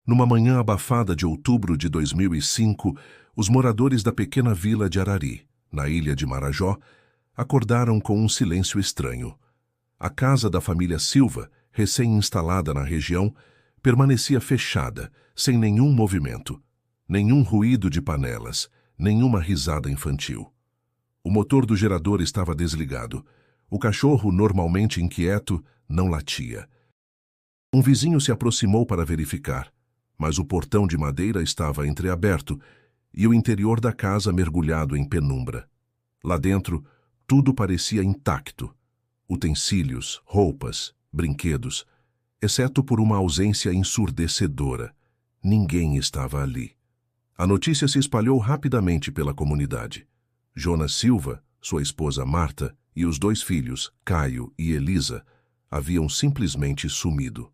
Numa manhã abafada de outubro de 2005, os moradores da pequena vila de Arari, na ilha de Marajó, acordaram com um silêncio estranho. A casa da família Silva, recém-instalada na região, permanecia fechada, sem nenhum movimento, nenhum ruído de panelas, nenhuma risada infantil. O motor do gerador estava desligado. O cachorro, normalmente inquieto, não latia. Um vizinho se aproximou para verificar, mas o portão de madeira estava entreaberto e o interior da casa mergulhado em penumbra. Lá dentro, tudo parecia intacto. Utensílios, roupas, brinquedos, exceto por uma ausência ensurdecedora. Ninguém estava ali. A notícia se espalhou rapidamente pela comunidade. Jonas Silva, sua esposa Marta e os 2 filhos, Caio e Elisa, haviam simplesmente sumido.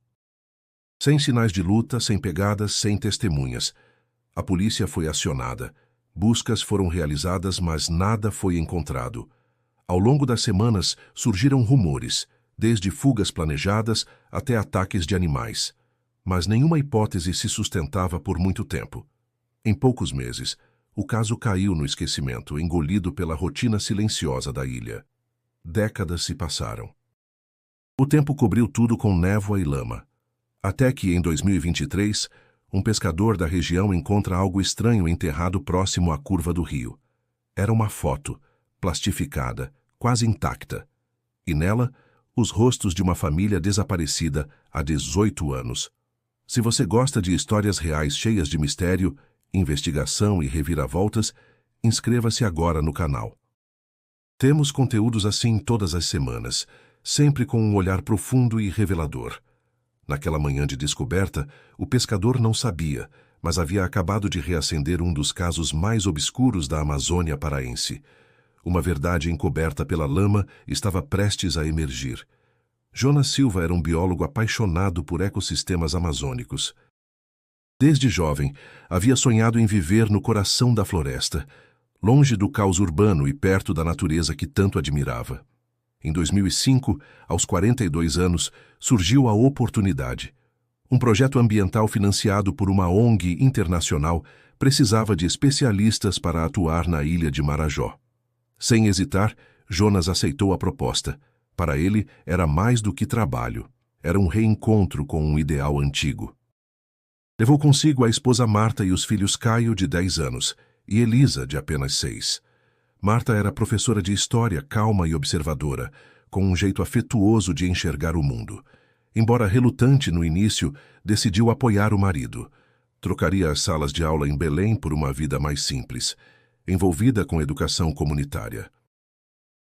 Sem sinais de luta, sem pegadas, sem testemunhas. A polícia foi acionada. Buscas foram realizadas, mas nada foi encontrado. Ao longo das semanas, surgiram rumores, desde fugas planejadas até ataques de animais. Mas nenhuma hipótese se sustentava por muito tempo. Em poucos meses, o caso caiu no esquecimento, engolido pela rotina silenciosa da ilha. Décadas se passaram. O tempo cobriu tudo com névoa e lama. Até que, em 2023, um pescador da região encontra algo estranho enterrado próximo à curva do rio. Era uma foto, plastificada, quase intacta. E nela, os rostos de uma família desaparecida há 18 anos. Se você gosta de histórias reais cheias de mistério, investigação e reviravoltas, inscreva-se agora no canal. Temos conteúdos assim todas as semanas, sempre com um olhar profundo e revelador. Naquela manhã de descoberta, o pescador não sabia, mas havia acabado de reacender um dos casos mais obscuros da Amazônia paraense. Uma verdade encoberta pela lama estava prestes a emergir. Jonas Silva era um biólogo apaixonado por ecossistemas amazônicos. Desde jovem, havia sonhado em viver no coração da floresta, longe do caos urbano e perto da natureza que tanto admirava. Em 2005, aos 42 anos, surgiu a oportunidade. Um projeto ambiental financiado por uma ONG internacional precisava de especialistas para atuar na ilha de Marajó. Sem hesitar, Jonas aceitou a proposta. Para ele, era mais do que trabalho. Era um reencontro com um ideal antigo. Levou consigo a esposa Marta e os filhos Caio, de 10 anos, e Elisa, de apenas 6. Marta era professora de história, calma e observadora, com um jeito afetuoso de enxergar o mundo. Embora relutante no início, decidiu apoiar o marido. Trocaria as salas de aula em Belém por uma vida mais simples, envolvida com educação comunitária.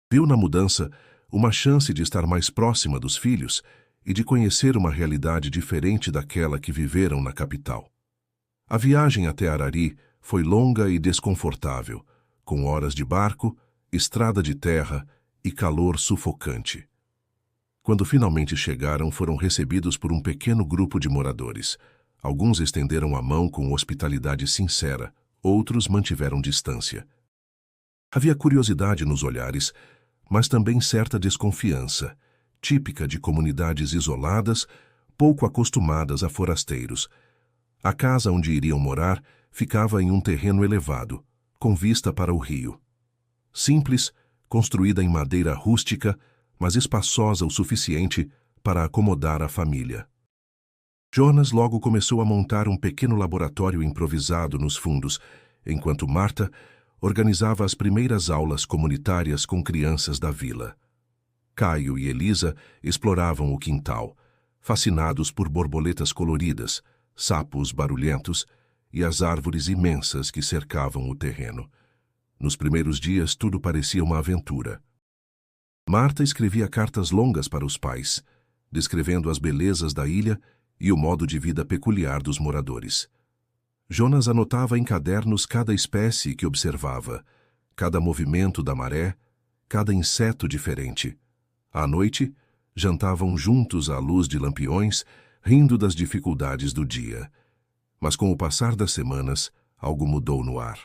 Viu na mudança uma chance de estar mais próxima dos filhos e de conhecer uma realidade diferente daquela que viveram na capital. A viagem até Arari foi longa e desconfortável, com horas de barco, estrada de terra e calor sufocante. Quando finalmente chegaram, foram recebidos por um pequeno grupo de moradores. Alguns estenderam a mão com hospitalidade sincera, outros mantiveram distância. Havia curiosidade nos olhares, mas também certa desconfiança, típica de comunidades isoladas, pouco acostumadas a forasteiros. A casa onde iriam morar ficava em um terreno elevado, com vista para o rio. Simples, construída em madeira rústica, mas espaçosa o suficiente para acomodar a família. Jonas logo começou a montar um pequeno laboratório improvisado nos fundos, enquanto Marta organizava as primeiras aulas comunitárias com crianças da vila. Caio e Elisa exploravam o quintal, fascinados por borboletas coloridas, sapos barulhentos e as árvores imensas que cercavam o terreno. Nos primeiros dias, tudo parecia uma aventura. Marta escrevia cartas longas para os pais, descrevendo as belezas da ilha e o modo de vida peculiar dos moradores. Jonas anotava em cadernos cada espécie que observava, cada movimento da maré, cada inseto diferente. À noite, jantavam juntos à luz de lampiões, rindo das dificuldades do dia. Mas com o passar das semanas, algo mudou no ar.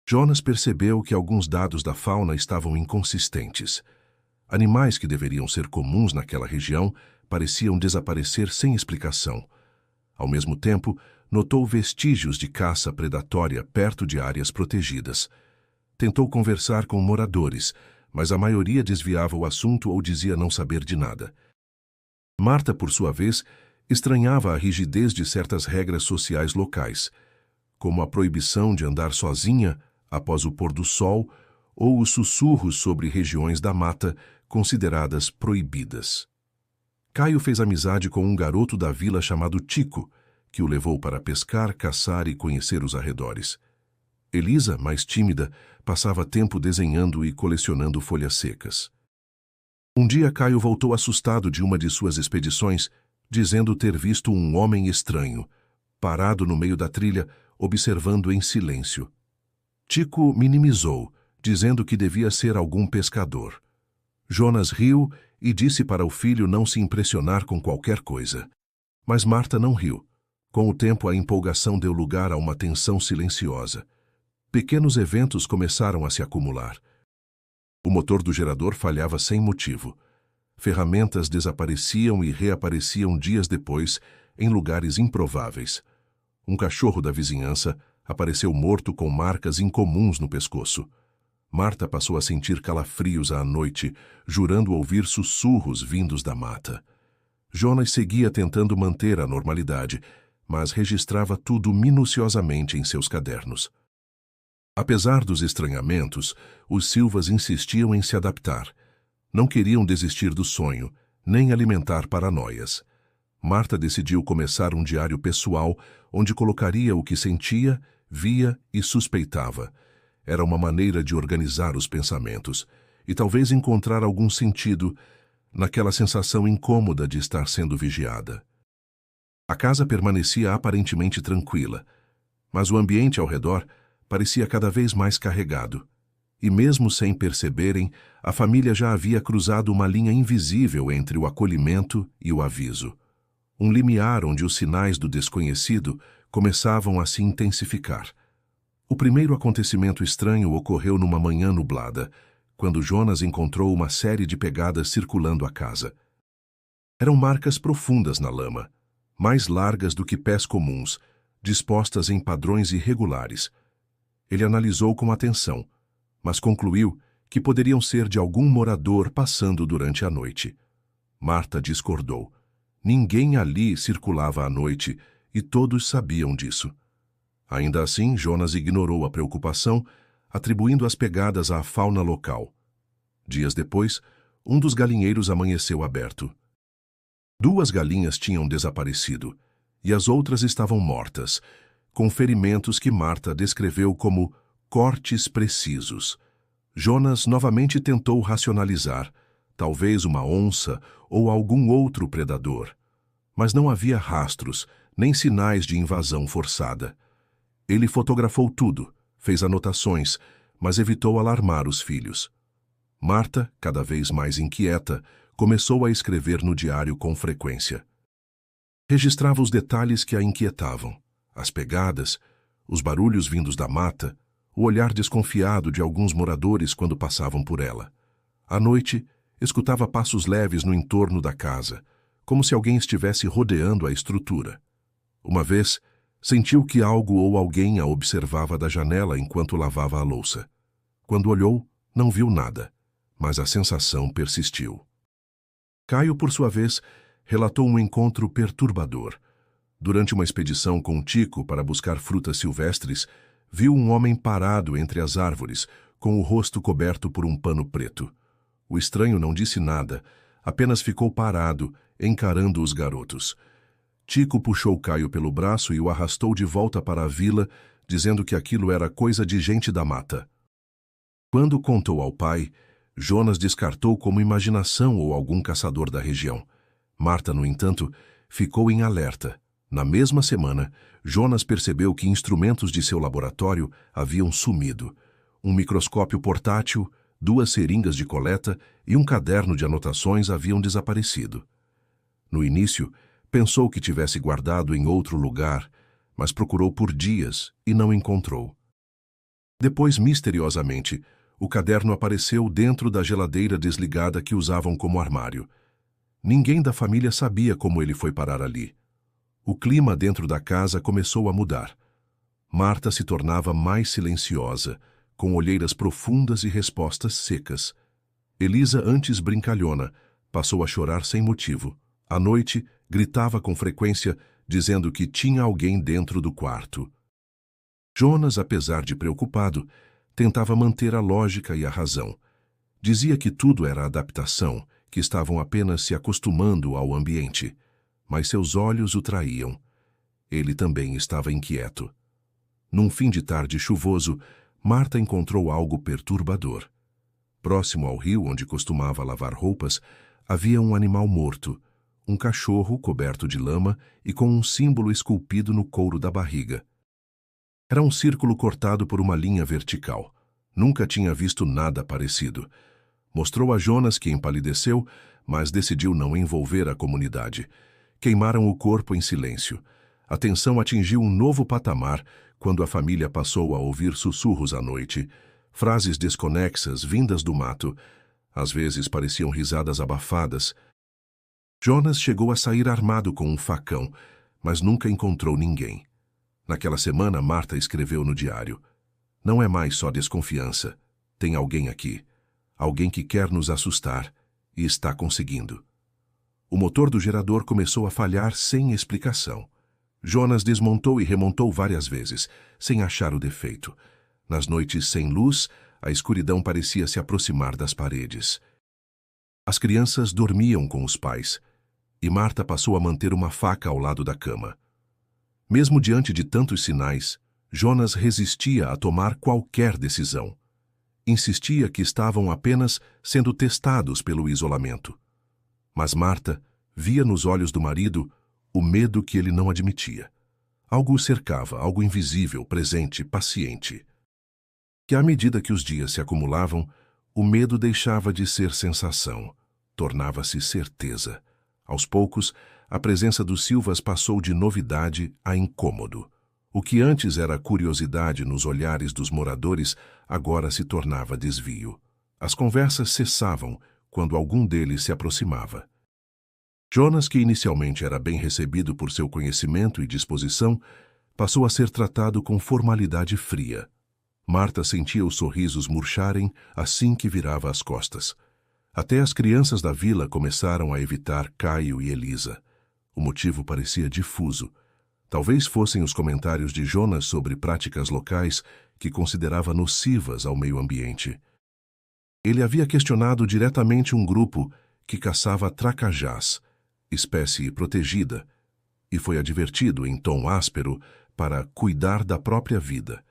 Jonas percebeu que alguns dados da fauna estavam inconsistentes. Animais que deveriam ser comuns naquela região pareciam desaparecer sem explicação. Ao mesmo tempo, notou vestígios de caça predatória perto de áreas protegidas. Tentou conversar com moradores, mas a maioria desviava o assunto ou dizia não saber de nada. Marta, por sua vez, estranhava a rigidez de certas regras sociais locais, como a proibição de andar sozinha após o pôr do sol ou os sussurros sobre regiões da mata consideradas proibidas. Caio fez amizade com um garoto da vila chamado Tico, que o levou para pescar, caçar e conhecer os arredores. Elisa, mais tímida, passava tempo desenhando e colecionando folhas secas. Um dia Caio voltou assustado de uma de suas expedições, dizendo ter visto um homem estranho, parado no meio da trilha, observando em silêncio. Tico minimizou, dizendo que devia ser algum pescador. Jonas riu e disse para o filho não se impressionar com qualquer coisa. Mas Marta não riu. Com o tempo, a empolgação deu lugar a uma tensão silenciosa. Pequenos eventos começaram a se acumular. O motor do gerador falhava sem motivo. Ferramentas desapareciam e reapareciam dias depois, em lugares improváveis. Um cachorro da vizinhança apareceu morto com marcas incomuns no pescoço. Marta passou a sentir calafrios à noite, jurando ouvir sussurros vindos da mata. Jonas seguia tentando manter a normalidade, mas registrava tudo minuciosamente em seus cadernos. Apesar dos estranhamentos, os Silvas insistiam em se adaptar. Não queriam desistir do sonho, nem alimentar paranoias. Marta decidiu começar um diário pessoal onde colocaria o que sentia, via e suspeitava. Era uma maneira de organizar os pensamentos e talvez encontrar algum sentido naquela sensação incômoda de estar sendo vigiada. A casa permanecia aparentemente tranquila, mas o ambiente ao redor parecia cada vez mais carregado. E mesmo sem perceberem, a família já havia cruzado uma linha invisível entre o acolhimento e o aviso. Um limiar onde os sinais do desconhecido começavam a se intensificar. O primeiro acontecimento estranho ocorreu numa manhã nublada, quando Jonas encontrou uma série de pegadas circulando a casa. Eram marcas profundas na lama, mais largas do que pés comuns, dispostas em padrões irregulares. Ele analisou com atenção, mas concluiu que poderiam ser de algum morador passando durante a noite. Marta discordou. Ninguém ali circulava à noite e todos sabiam disso. Ainda assim, Jonas ignorou a preocupação, atribuindo as pegadas à fauna local. Dias depois, um dos galinheiros amanheceu aberto. 2 galinhas tinham desaparecido, e as outras estavam mortas, com ferimentos que Marta descreveu como cortes precisos. Jonas novamente tentou racionalizar, talvez uma onça ou algum outro predador. Mas não havia rastros, nem sinais de invasão forçada. Ele fotografou tudo, fez anotações, mas evitou alarmar os filhos. Marta, cada vez mais inquieta, começou a escrever no diário com frequência. Registrava os detalhes que a inquietavam, as pegadas, os barulhos vindos da mata, o olhar desconfiado de alguns moradores quando passavam por ela. À noite, escutava passos leves no entorno da casa, como se alguém estivesse rodeando a estrutura. Uma vez, sentiu que algo ou alguém a observava da janela enquanto lavava a louça. Quando olhou, não viu nada, mas a sensação persistiu. Caio, por sua vez, relatou um encontro perturbador. Durante uma expedição com Tico para buscar frutas silvestres, viu um homem parado entre as árvores, com o rosto coberto por um pano preto. O estranho não disse nada, apenas ficou parado, encarando os garotos. Tico puxou Caio pelo braço e o arrastou de volta para a vila, dizendo que aquilo era coisa de gente da mata. Quando contou ao pai, Jonas descartou como imaginação ou algum caçador da região. Marta, no entanto, ficou em alerta. Na mesma semana, Jonas percebeu que instrumentos de seu laboratório haviam sumido. Um microscópio portátil, 2 seringas de coleta e um caderno de anotações haviam desaparecido. No início, pensou que tivesse guardado em outro lugar, mas procurou por dias e não encontrou. Depois, misteriosamente, o caderno apareceu dentro da geladeira desligada que usavam como armário. Ninguém da família sabia como ele foi parar ali. O clima dentro da casa começou a mudar. Marta se tornava mais silenciosa, com olheiras profundas e respostas secas. Elisa, antes brincalhona, passou a chorar sem motivo. À noite, gritava com frequência, dizendo que tinha alguém dentro do quarto. Jonas, apesar de preocupado, tentava manter a lógica e a razão. Dizia que tudo era adaptação, que estavam apenas se acostumando ao ambiente. Mas seus olhos o traíam. Ele também estava inquieto. Num fim de tarde chuvoso, Marta encontrou algo perturbador. Próximo ao rio onde costumava lavar roupas, havia um animal morto, um cachorro coberto de lama e com um símbolo esculpido no couro da barriga. Era um círculo cortado por uma linha vertical. Nunca tinha visto nada parecido. Mostrou a Jonas, que empalideceu, mas decidiu não envolver a comunidade. Queimaram o corpo em silêncio. A tensão atingiu um novo patamar quando a família passou a ouvir sussurros à noite, frases desconexas vindas do mato. Às vezes pareciam risadas abafadas. Jonas chegou a sair armado com um facão, mas nunca encontrou ninguém. Naquela semana, Marta escreveu no diário: "Não é mais só desconfiança. Tem alguém aqui. Alguém que quer nos assustar, e está conseguindo." O motor do gerador começou a falhar sem explicação. Jonas desmontou e remontou várias vezes, sem achar o defeito. Nas noites sem luz, a escuridão parecia se aproximar das paredes. As crianças dormiam com os pais, e Marta passou a manter uma faca ao lado da cama. Mesmo diante de tantos sinais, Jonas resistia a tomar qualquer decisão. Insistia que estavam apenas sendo testados pelo isolamento. Mas Marta via nos olhos do marido o medo que ele não admitia. Algo o cercava, algo invisível, presente, paciente. Que à medida que os dias se acumulavam, o medo deixava de ser sensação, tornava-se certeza. Aos poucos, a presença dos Silvas passou de novidade a incômodo. O que antes era curiosidade nos olhares dos moradores, agora se tornava desvio. As conversas cessavam quando algum deles se aproximava. Jonas, que inicialmente era bem recebido por seu conhecimento e disposição, passou a ser tratado com formalidade fria. Marta sentia os sorrisos murcharem assim que virava as costas. Até as crianças da vila começaram a evitar Caio e Elisa. O motivo parecia difuso. Talvez fossem os comentários de Jonas sobre práticas locais que considerava nocivas ao meio ambiente. Ele havia questionado diretamente um grupo que caçava tracajás, espécie protegida, e foi advertido em tom áspero para cuidar da própria vida.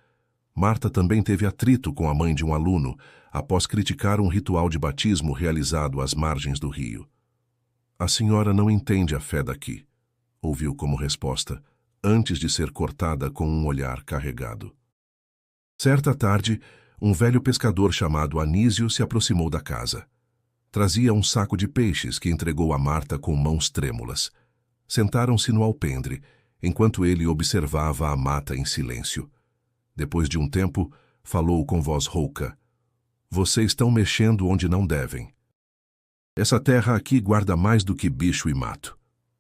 Marta também teve atrito com a mãe de um aluno após criticar um ritual de batismo realizado às margens do rio. "A senhora não entende a fé daqui", ouviu como resposta, antes de ser cortada com um olhar carregado. Certa tarde, um velho pescador chamado Anísio se aproximou da casa. Trazia um saco de peixes que entregou a Marta com mãos trêmulas. Sentaram-se no alpendre, enquanto ele observava a mata em silêncio. Depois de um tempo, falou com voz rouca: "Vocês estão mexendo onde não devem. Essa terra aqui guarda mais do que bicho e mato."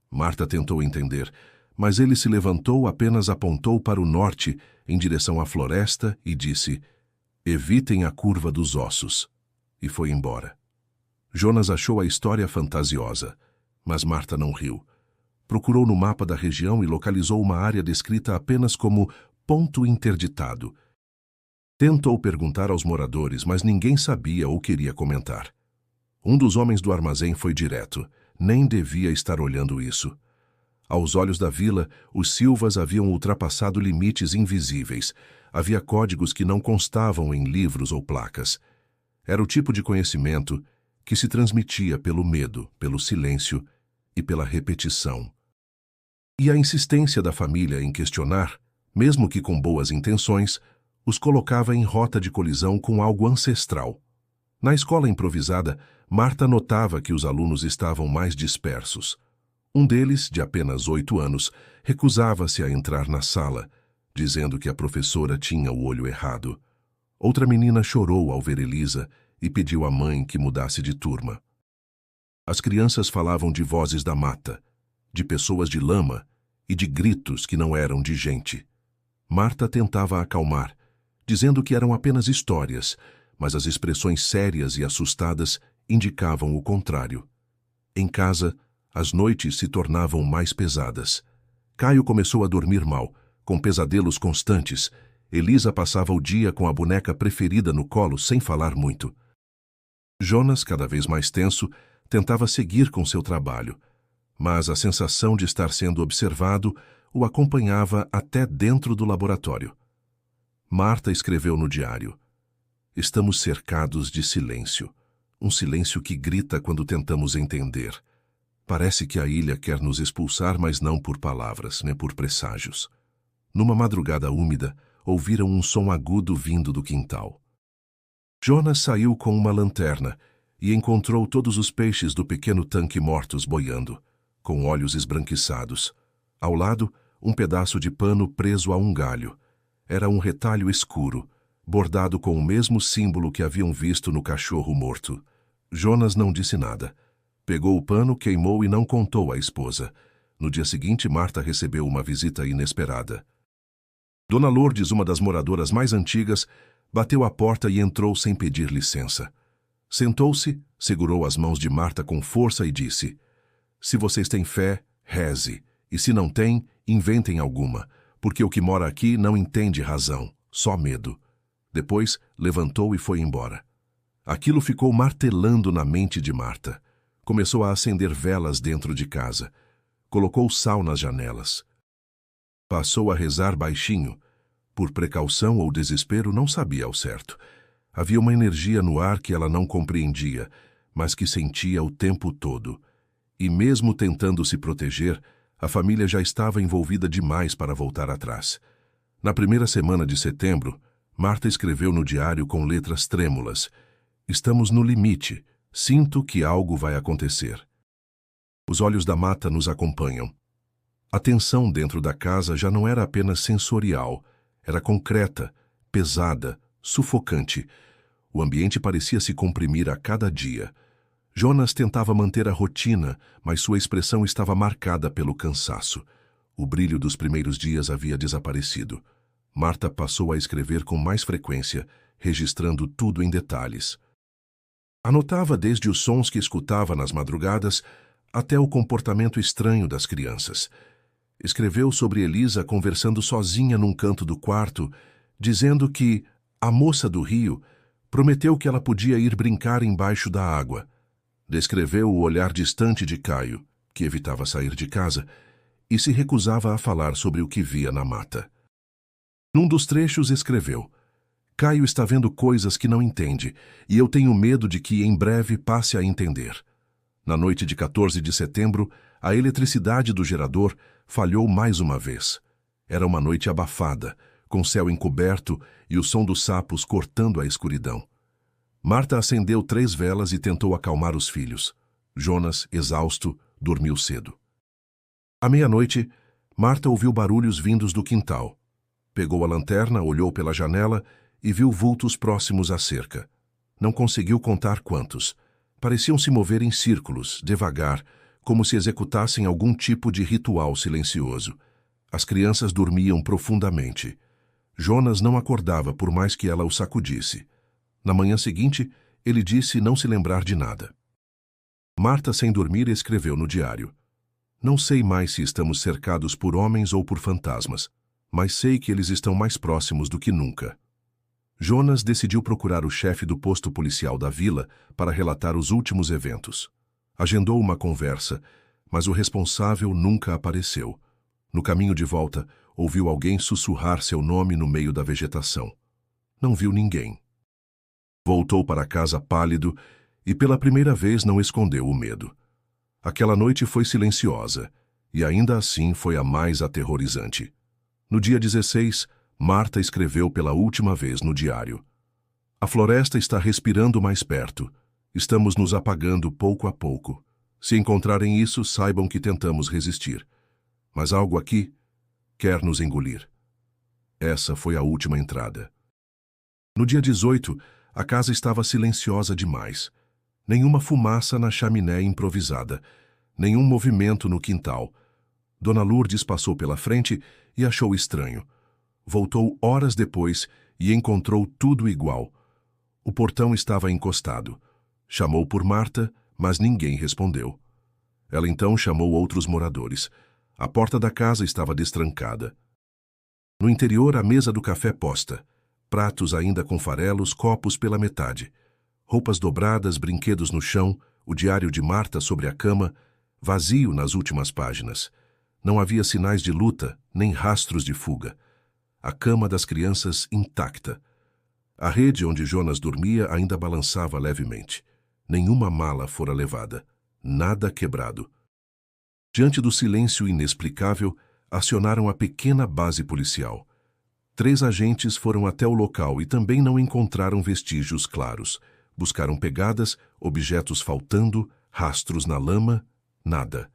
Marta tentou entender, mas ele se levantou, apenas apontou para o norte, em direção à floresta, e disse: "Evitem a curva dos ossos." E foi embora. Jonas achou a história fantasiosa, mas Marta não riu. Procurou no mapa da região e localizou uma área descrita apenas como ponto interditado. Tentou perguntar aos moradores, mas ninguém sabia ou queria comentar. Um dos homens do armazém foi direto: nem devia estar olhando isso. Aos olhos da vila, os Silvas haviam ultrapassado limites invisíveis. Havia códigos que não constavam em livros ou placas. Era o tipo de conhecimento que se transmitia pelo medo, pelo silêncio e pela repetição. E a insistência da família em questionar, mesmo que com boas intenções, os colocava em rota de colisão com algo ancestral. Na escola improvisada, Marta notava que os alunos estavam mais dispersos. Um deles, de apenas 8 anos, recusava-se a entrar na sala, dizendo que a professora tinha o olho errado. Outra menina chorou ao ver Elisa e pediu à mãe que mudasse de turma. As crianças falavam de vozes da mata, de pessoas de lama e de gritos que não eram de gente. Marta tentava acalmar, dizendo que eram apenas histórias, mas as expressões sérias e assustadas indicavam o contrário. Em casa, as noites se tornavam mais pesadas. Caio começou a dormir mal, com pesadelos constantes. Elisa passava o dia com a boneca preferida no colo sem falar muito. Jonas, cada vez mais tenso, tentava seguir com seu trabalho, mas a sensação de estar sendo observado o acompanhava até dentro do laboratório. Marta escreveu no diário: "Estamos cercados de silêncio, um silêncio que grita quando tentamos entender. Parece que a ilha quer nos expulsar, mas não por palavras, nem por presságios." Numa madrugada úmida, ouviram um som agudo vindo do quintal. Jonas saiu com uma lanterna e encontrou todos os peixes do pequeno tanque mortos boiando, com olhos esbranquiçados. Ao lado, um pedaço de pano preso a um galho. Era um retalho escuro, bordado com o mesmo símbolo que haviam visto no cachorro morto. Jonas não disse nada. Pegou o pano, queimou e não contou à esposa. No dia seguinte, Marta recebeu uma visita inesperada. Dona Lourdes, uma das moradoras mais antigas, bateu à porta e entrou sem pedir licença. Sentou-se, segurou as mãos de Marta com força e disse: "Se vocês têm fé, reze, e se não têm, inventem alguma, porque o que mora aqui não entende razão, só medo." Depois, levantou e foi embora. Aquilo ficou martelando na mente de Marta. Começou a acender velas dentro de casa. Colocou sal nas janelas. Passou a rezar baixinho. Por precaução ou desespero, não sabia ao certo. Havia uma energia no ar que ela não compreendia, mas que sentia o tempo todo. E mesmo tentando se proteger, a família já estava envolvida demais para voltar atrás. Na primeira semana de setembro, Marta escreveu no diário com letras trêmulas: "Estamos no limite. Sinto que algo vai acontecer." Os olhos da mata nos acompanham. A tensão dentro da casa já não era apenas sensorial, era concreta, pesada, sufocante. O ambiente parecia se comprimir a cada dia. Jonas tentava manter a rotina, mas sua expressão estava marcada pelo cansaço. O brilho dos primeiros dias havia desaparecido. Marta passou a escrever com mais frequência, registrando tudo em detalhes. Anotava desde os sons que escutava nas madrugadas até o comportamento estranho das crianças. Escreveu sobre Elisa conversando sozinha num canto do quarto, dizendo que a moça do rio prometeu que ela podia ir brincar embaixo da água. Descreveu o olhar distante de Caio, que evitava sair de casa, e se recusava a falar sobre o que via na mata. Num dos trechos escreveu: "Caio está vendo coisas que não entende, e eu tenho medo de que em breve passe a entender." Na noite de 14 de setembro, a eletricidade do gerador falhou mais uma vez. Era uma noite abafada, com céu encoberto e o som dos sapos cortando a escuridão. Marta acendeu 3 velas e tentou acalmar os filhos. Jonas, exausto, dormiu cedo. À meia-noite, Marta ouviu barulhos vindos do quintal. Pegou a lanterna, olhou pela janela e viu vultos próximos à cerca. Não conseguiu contar quantos. Pareciam se mover em círculos, devagar, como se executassem algum tipo de ritual silencioso. As crianças dormiam profundamente. Jonas não acordava por mais que ela o sacudisse. Na manhã seguinte, ele disse não se lembrar de nada. Marta, sem dormir, escreveu no diário: "Não sei mais se estamos cercados por homens ou por fantasmas, mas sei que eles estão mais próximos do que nunca." Jonas decidiu procurar o chefe do posto policial da vila para relatar os últimos eventos. Agendou uma conversa, mas o responsável nunca apareceu. No caminho de volta, ouviu alguém sussurrar seu nome no meio da vegetação. Não viu ninguém. Voltou para casa pálido e pela primeira vez não escondeu o medo. Aquela noite foi silenciosa e ainda assim foi a mais aterrorizante. No dia 16, Marta escreveu pela última vez no diário: "A floresta está respirando mais perto. Estamos nos apagando pouco a pouco. Se encontrarem isso, saibam que tentamos resistir. Mas algo aqui quer nos engolir." Essa foi a última entrada. No dia 18, a casa estava silenciosa demais. Nenhuma fumaça na chaminé improvisada, nenhum movimento no quintal. Dona Lourdes passou pela frente e achou estranho. Voltou horas depois e encontrou tudo igual. O portão estava encostado. Chamou por Marta, mas ninguém respondeu. Ela então chamou outros moradores. A porta da casa estava destrancada. No interior, a mesa do café posta. Pratos ainda com farelos, copos pela metade. Roupas dobradas, brinquedos no chão, o diário de Marta sobre a cama, vazio nas últimas páginas. Não havia sinais de luta, nem rastros de fuga. A cama das crianças intacta. A rede onde Jonas dormia ainda balançava levemente. Nenhuma mala fora levada. Nada quebrado. Diante do silêncio inexplicável, acionaram a pequena base policial. 3 agentes foram até o local e também não encontraram vestígios claros. Buscaram pegadas, objetos faltando, rastros na lama, nada.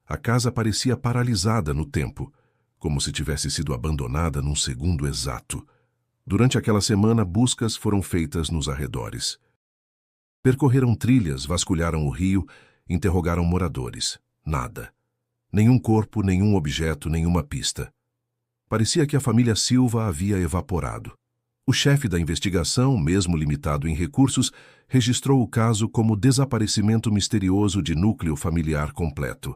A casa parecia paralisada no tempo, como se tivesse sido abandonada num segundo exato. Durante aquela semana, buscas foram feitas nos arredores. Percorreram trilhas, vasculharam o rio, interrogaram moradores. Nada. Nenhum corpo, nenhum objeto, nenhuma pista. Parecia que a família Silva havia evaporado. O chefe da investigação, mesmo limitado em recursos, registrou o caso como desaparecimento misterioso de núcleo familiar completo.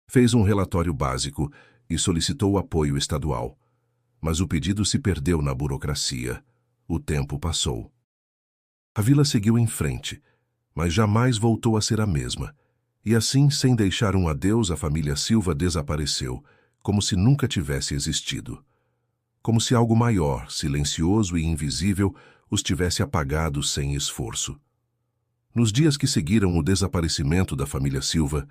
Fez um relatório básico e solicitou apoio estadual. Mas o pedido se perdeu na burocracia. O tempo passou. A vila seguiu em frente, mas jamais voltou a ser a mesma. E assim, sem deixar um adeus, a família Silva desapareceu, como se nunca tivesse existido. Como se algo maior, silencioso e invisível, os tivesse apagado sem esforço. Nos dias que seguiram o desaparecimento da família Silva,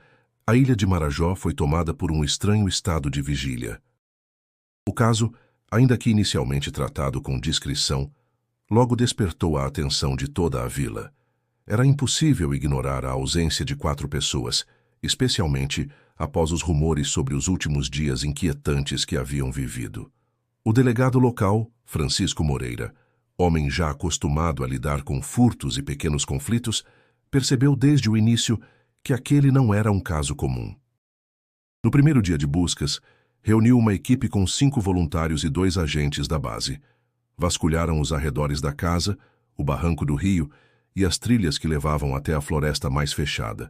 a ilha de Marajó foi tomada por um estranho estado de vigília. O caso, ainda que inicialmente tratado com discrição, logo despertou a atenção de toda a vila. Era impossível ignorar a ausência de 4 pessoas, especialmente após os rumores sobre os últimos dias inquietantes que haviam vivido. O delegado local, Francisco Moreira, homem já acostumado a lidar com furtos e pequenos conflitos, percebeu desde o início que aquele não era um caso comum. No primeiro dia de buscas, reuniu uma equipe com 5 voluntários e 2 agentes da base. Vasculharam os arredores da casa, o barranco do rio e as trilhas que levavam até a floresta mais fechada.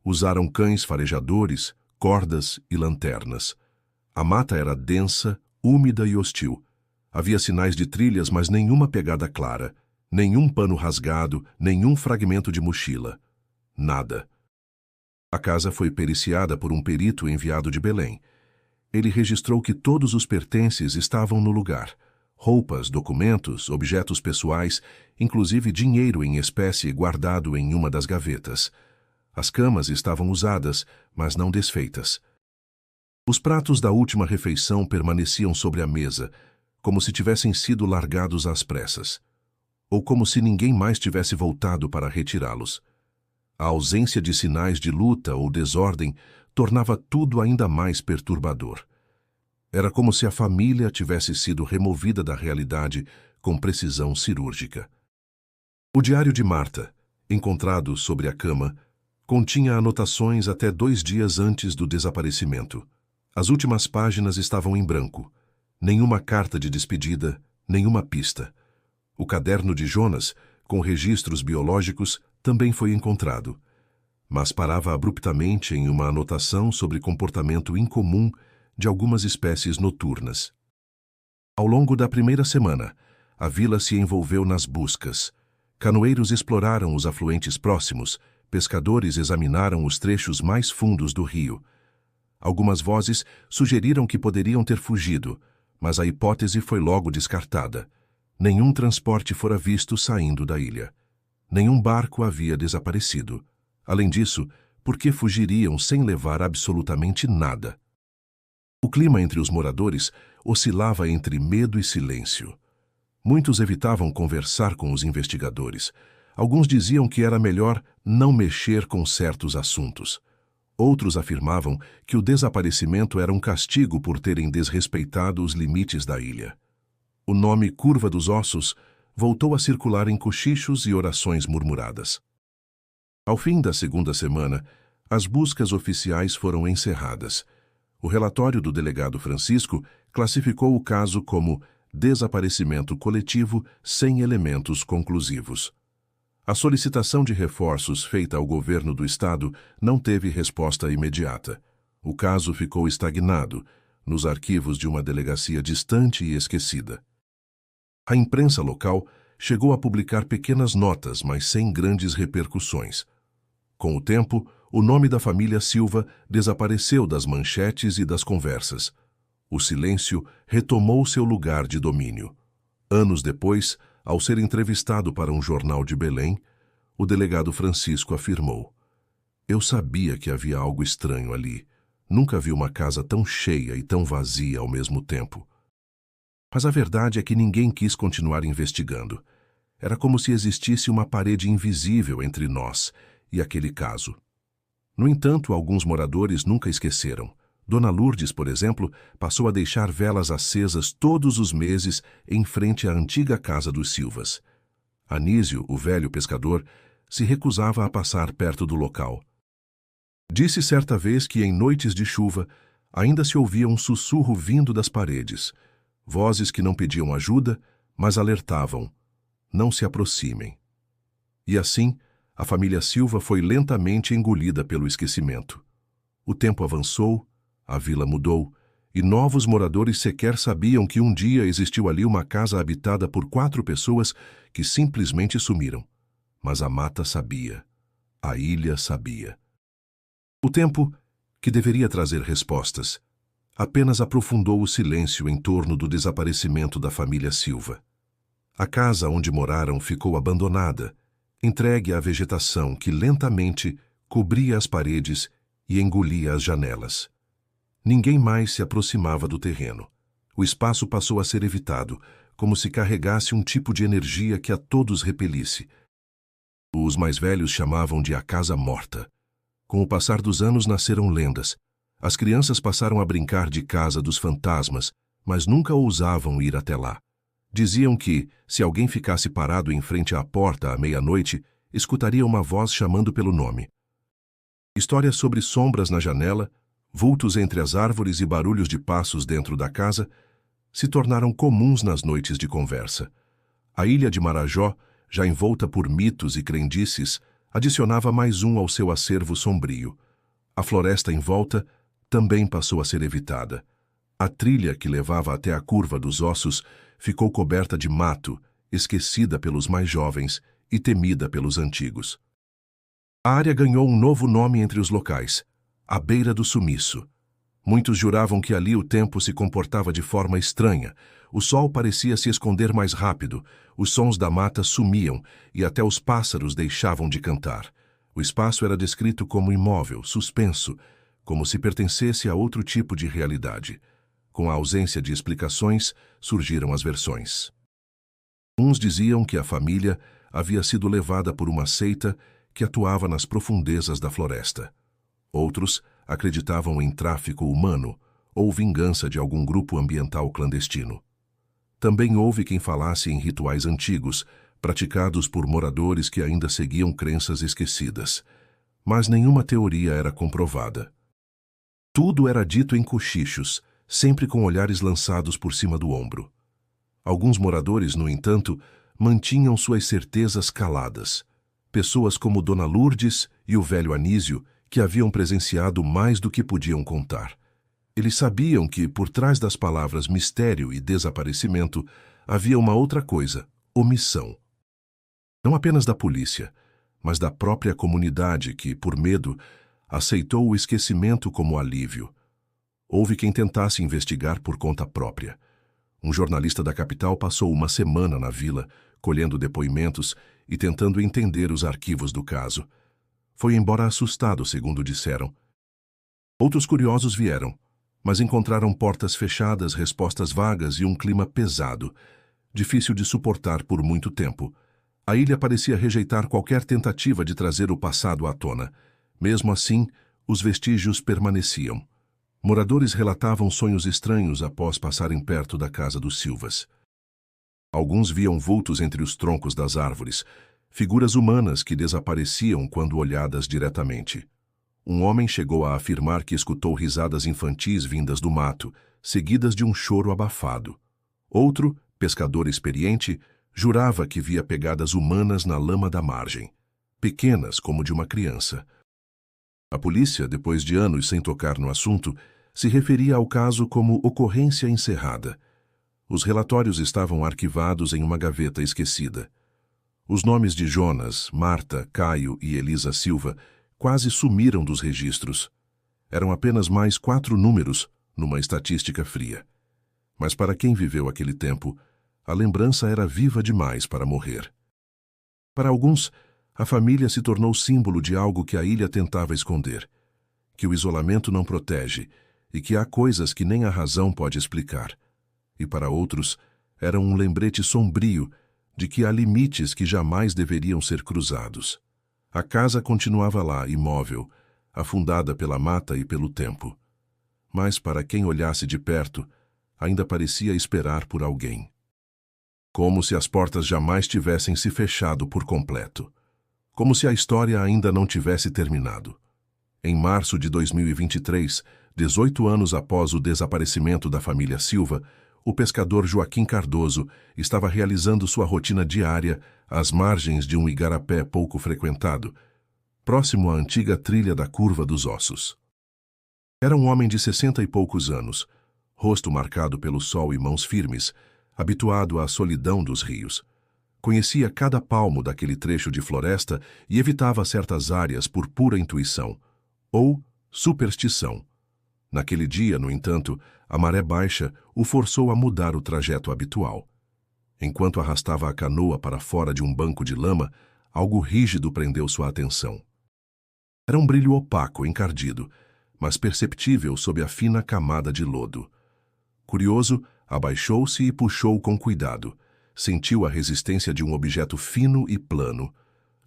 Usaram cães farejadores, cordas e lanternas. A mata era densa, úmida e hostil. Havia sinais de trilhas, mas nenhuma pegada clara, nenhum pano rasgado, nenhum fragmento de mochila. Nada. A casa foi periciada por um perito enviado de Belém. Ele registrou que todos os pertences estavam no lugar. Roupas, documentos, objetos pessoais, inclusive dinheiro em espécie guardado em uma das gavetas. As camas estavam usadas, mas não desfeitas. Os pratos da última refeição permaneciam sobre a mesa, como se tivessem sido largados às pressas, ou como se ninguém mais tivesse voltado para retirá-los. A ausência de sinais de luta ou desordem tornava tudo ainda mais perturbador. Era como se a família tivesse sido removida da realidade com precisão cirúrgica. O diário de Marta, encontrado sobre a cama, continha anotações até 2 dias antes do desaparecimento. As últimas páginas estavam em branco. Nenhuma carta de despedida, nenhuma pista. O caderno de Jonas, com registros biológicos, também foi encontrado, mas parava abruptamente em uma anotação sobre comportamento incomum de algumas espécies noturnas. Ao longo da primeira semana, a vila se envolveu nas buscas. Canoeiros exploraram os afluentes próximos, pescadores examinaram os trechos mais fundos do rio. Algumas vozes sugeriram que poderiam ter fugido, mas a hipótese foi logo descartada. Nenhum transporte fora visto saindo da ilha. Nenhum barco havia desaparecido. Além disso, por que fugiriam sem levar absolutamente nada? O clima entre os moradores oscilava entre medo e silêncio. Muitos evitavam conversar com os investigadores. Alguns diziam que era melhor não mexer com certos assuntos. Outros afirmavam que o desaparecimento era um castigo por terem desrespeitado os limites da ilha. O nome Curva dos Ossos voltou a circular em cochichos e orações murmuradas. Ao fim da segunda semana, as buscas oficiais foram encerradas. O relatório do delegado Francisco classificou o caso como desaparecimento coletivo sem elementos conclusivos. A solicitação de reforços feita ao governo do estado não teve resposta imediata. O caso ficou estagnado nos arquivos de uma delegacia distante e esquecida. A imprensa local chegou a publicar pequenas notas, mas sem grandes repercussões. Com o tempo, o nome da família Silva desapareceu das manchetes e das conversas. O silêncio retomou seu lugar de domínio. Anos depois, ao ser entrevistado para um jornal de Belém, o delegado Francisco afirmou: "Eu sabia que havia algo estranho ali. Nunca vi uma casa tão cheia e tão vazia ao mesmo tempo." Mas a verdade é que ninguém quis continuar investigando. Era como se existisse uma parede invisível entre nós e aquele caso. No entanto, alguns moradores nunca esqueceram. Dona Lourdes, por exemplo, passou a deixar velas acesas todos os meses em frente à antiga casa dos Silvas. Anísio, o velho pescador, se recusava a passar perto do local. Disse certa vez que em noites de chuva ainda se ouvia um sussurro vindo das paredes, vozes que não pediam ajuda, mas alertavam: "Não se aproximem." E assim, a família Silva foi lentamente engolida pelo esquecimento. O tempo avançou, a vila mudou, e novos moradores sequer sabiam que um dia existiu ali uma casa habitada por 4 pessoas que simplesmente sumiram. Mas a mata sabia. A ilha sabia. O tempo, que deveria trazer respostas, apenas aprofundou o silêncio em torno do desaparecimento da família Silva. A casa onde moraram ficou abandonada, entregue à vegetação que lentamente cobria as paredes e engolia as janelas. Ninguém mais se aproximava do terreno. O espaço passou a ser evitado, como se carregasse um tipo de energia que a todos repelisse. Os mais velhos chamavam de a casa morta. Com o passar dos anos nasceram lendas. As crianças passaram a brincar de casa dos fantasmas, mas nunca ousavam ir até lá. Diziam que, se alguém ficasse parado em frente à porta à meia-noite, escutaria uma voz chamando pelo nome. Histórias sobre sombras na janela, vultos entre as árvores e barulhos de passos dentro da casa se tornaram comuns nas noites de conversa. A ilha de Marajó, já envolta por mitos e crendices, adicionava mais um ao seu acervo sombrio. A floresta em volta também passou a ser evitada. A trilha que levava até a curva dos ossos ficou coberta de mato, esquecida pelos mais jovens e temida pelos antigos. A área ganhou um novo nome entre os locais: a Beira do Sumiço. Muitos juravam que ali o tempo se comportava de forma estranha. O sol parecia se esconder mais rápido, os sons da mata sumiam e até os pássaros deixavam de cantar. O espaço era descrito como imóvel, suspenso, como se pertencesse a outro tipo de realidade. Com a ausência de explicações, surgiram as versões. Uns diziam que a família havia sido levada por uma seita que atuava nas profundezas da floresta. Outros acreditavam em tráfico humano ou vingança de algum grupo ambiental clandestino. Também houve quem falasse em rituais antigos, praticados por moradores que ainda seguiam crenças esquecidas. Mas nenhuma teoria era comprovada. Tudo era dito em cochichos, sempre com olhares lançados por cima do ombro. Alguns moradores, no entanto, mantinham suas certezas caladas. Pessoas como Dona Lourdes e o velho Anísio, que haviam presenciado mais do que podiam contar. Eles sabiam que, por trás das palavras mistério e desaparecimento, havia uma outra coisa: omissão. Não apenas da polícia, mas da própria comunidade que, por medo, aceitou o esquecimento como alívio. Houve quem tentasse investigar por conta própria. Um jornalista da capital passou uma semana na vila, colhendo depoimentos e tentando entender os arquivos do caso. Foi embora assustado, segundo disseram. Outros curiosos vieram, mas encontraram portas fechadas, respostas vagas e um clima pesado, difícil de suportar por muito tempo. A ilha parecia rejeitar qualquer tentativa de trazer o passado à tona. Mesmo assim, os vestígios permaneciam. Moradores relatavam sonhos estranhos após passarem perto da casa dos Silvas. Alguns viam vultos entre os troncos das árvores, figuras humanas que desapareciam quando olhadas diretamente. Um homem chegou a afirmar que escutou risadas infantis vindas do mato, seguidas de um choro abafado. Outro, pescador experiente, jurava que via pegadas humanas na lama da margem, pequenas como de uma criança. A polícia, depois de anos sem tocar no assunto, se referia ao caso como ocorrência encerrada. Os relatórios estavam arquivados em uma gaveta esquecida. Os nomes de Jonas, Marta, Caio e Elisa Silva quase sumiram dos registros. Eram apenas mais 4 números numa estatística fria. Mas para quem viveu aquele tempo, a lembrança era viva demais para morrer. Para alguns, a família se tornou símbolo de algo que a ilha tentava esconder, que o isolamento não protege e que há coisas que nem a razão pode explicar. E para outros, era um lembrete sombrio de que há limites que jamais deveriam ser cruzados. A casa continuava lá, imóvel, afundada pela mata e pelo tempo. Mas para quem olhasse de perto, ainda parecia esperar por alguém. Como se as portas jamais tivessem se fechado por completo. Como se a história ainda não tivesse terminado. Em março de 2023, 18 anos após o desaparecimento da família Silva, o pescador Joaquim Cardoso estava realizando sua rotina diária às margens de um igarapé pouco frequentado, próximo à antiga trilha da Curva dos Ossos. Era um homem de 60 e poucos anos, rosto marcado pelo sol e mãos firmes, habituado à solidão dos rios. Conhecia cada palmo daquele trecho de floresta e evitava certas áreas por pura intuição, ou superstição. Naquele dia, no entanto, a maré baixa o forçou a mudar o trajeto habitual. Enquanto arrastava a canoa para fora de um banco de lama, algo rígido prendeu sua atenção. Era um brilho opaco, encardido, mas perceptível sob a fina camada de lodo. Curioso, abaixou-se e puxou com cuidado. Sentiu a resistência de um objeto fino e plano.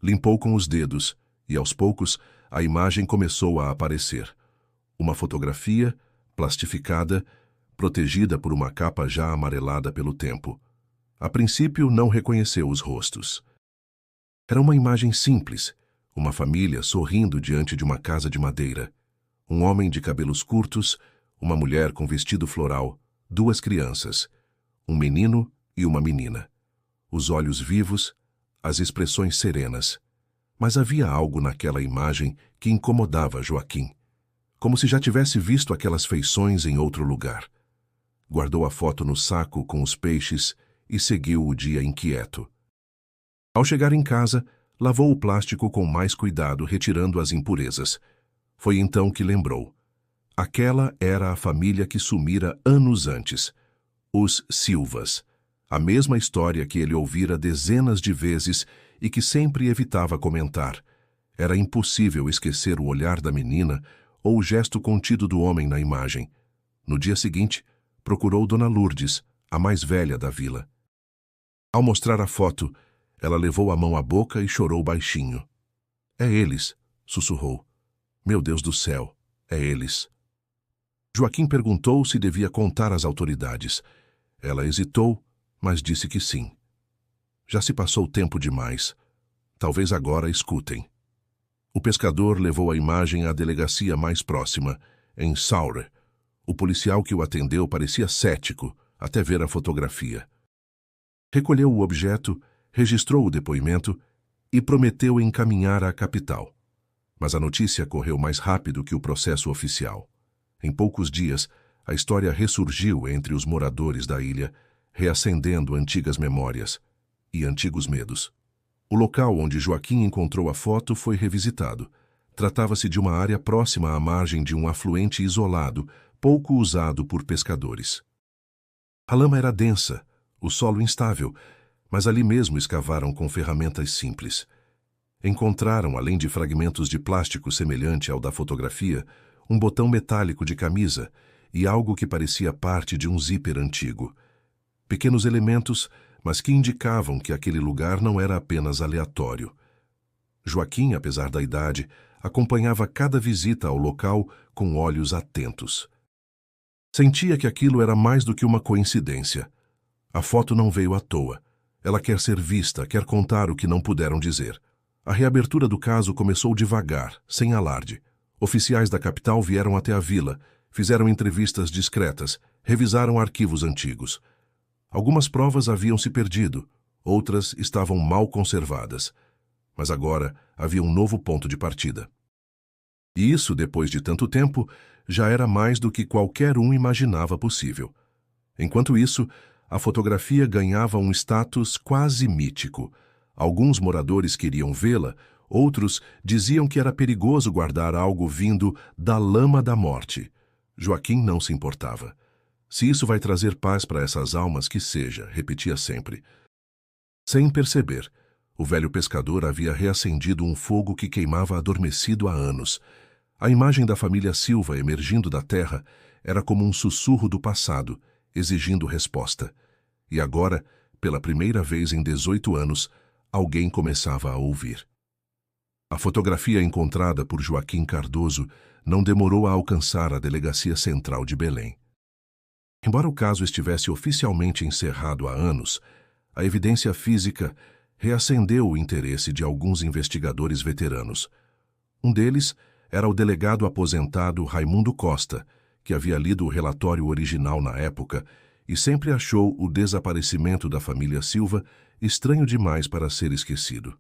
Limpou com os dedos e, aos poucos, a imagem começou a aparecer. Uma fotografia, plastificada, protegida por uma capa já amarelada pelo tempo. A princípio, não reconheceu os rostos. Era uma imagem simples, uma família sorrindo diante de uma casa de madeira. Um homem de cabelos curtos, uma mulher com vestido floral, 2 crianças, um menino e uma menina. Os olhos vivos, as expressões serenas. Mas havia algo naquela imagem que incomodava Joaquim. Como se já tivesse visto aquelas feições em outro lugar. Guardou a foto no saco com os peixes e seguiu o dia inquieto. Ao chegar em casa, lavou o plástico com mais cuidado, retirando as impurezas. Foi então que lembrou. Aquela era a família que sumira anos antes. Os Silvas. A mesma história que ele ouvira dezenas de vezes e que sempre evitava comentar. Era impossível esquecer o olhar da menina ou o gesto contido do homem na imagem. No dia seguinte, procurou Dona Lourdes, a mais velha da vila. Ao mostrar a foto, ela levou a mão à boca e chorou baixinho. "É eles", sussurrou. "Meu Deus do céu, é eles." Joaquim perguntou se devia contar às autoridades. Ela hesitou, mas disse que sim. Já se passou tempo demais. Talvez agora escutem. O pescador levou a imagem à delegacia mais próxima, em Saure. O policial que o atendeu parecia cético até ver a fotografia. Recolheu o objeto, registrou o depoimento e prometeu encaminhar à capital. Mas a notícia correu mais rápido que o processo oficial. Em poucos dias, a história ressurgiu entre os moradores da ilha, reacendendo antigas memórias e antigos medos. O local onde Joaquim encontrou a foto foi revisitado. Tratava-se de uma área próxima à margem de um afluente isolado, pouco usado por pescadores. A lama era densa, o solo instável, mas ali mesmo escavaram com ferramentas simples. Encontraram, além de fragmentos de plástico semelhante ao da fotografia, um botão metálico de camisa e algo que parecia parte de um zíper antigo. Pequenos elementos, mas que indicavam que aquele lugar não era apenas aleatório. Joaquim, apesar da idade, acompanhava cada visita ao local com olhos atentos. Sentia que aquilo era mais do que uma coincidência. A foto não veio à toa. Ela quer ser vista, quer contar o que não puderam dizer. A reabertura do caso começou devagar, sem alarde. Oficiais da capital vieram até a vila, fizeram entrevistas discretas, revisaram arquivos antigos. Algumas provas haviam se perdido, outras estavam mal conservadas. Mas agora havia um novo ponto de partida. E isso, depois de tanto tempo, já era mais do que qualquer um imaginava possível. Enquanto isso, a fotografia ganhava um status quase mítico. Alguns moradores queriam vê-la, outros diziam que era perigoso guardar algo vindo da lama da morte. Joaquim não se importava. Se isso vai trazer paz para essas almas, que seja, repetia sempre. Sem perceber, o velho pescador havia reacendido um fogo que queimava adormecido há anos. A imagem da família Silva emergindo da terra era como um sussurro do passado, exigindo resposta. E agora, pela primeira vez em 18 anos, alguém começava a ouvir. A fotografia encontrada por Joaquim Cardoso não demorou a alcançar a Delegacia Central de Belém. Embora o caso estivesse oficialmente encerrado há anos, a evidência física reacendeu o interesse de alguns investigadores veteranos. Um deles era o delegado aposentado Raimundo Costa, que havia lido o relatório original na época e sempre achou o desaparecimento da família Silva estranho demais para ser esquecido.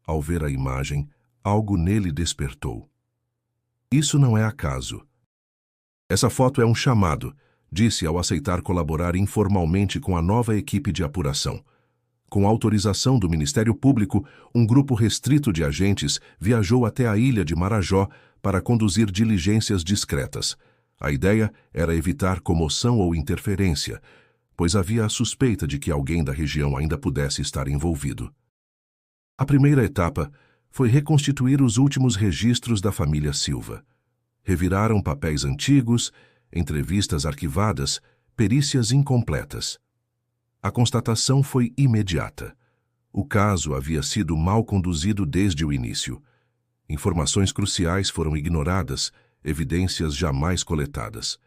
Ao ver a imagem, algo nele despertou. Isso não é acaso. Essa foto é um chamado, disse ao aceitar colaborar informalmente com a nova equipe de apuração. Com autorização do Ministério Público, um grupo restrito de agentes viajou até a ilha de Marajó para conduzir diligências discretas. A ideia era evitar comoção ou interferência, pois havia a suspeita de que alguém da região ainda pudesse estar envolvido. A primeira etapa foi reconstituir os últimos registros da família Silva. Reviraram papéis antigos, entrevistas arquivadas, perícias incompletas. A constatação foi imediata. O caso havia sido mal conduzido desde o início. Informações cruciais foram ignoradas, evidências jamais coletadas.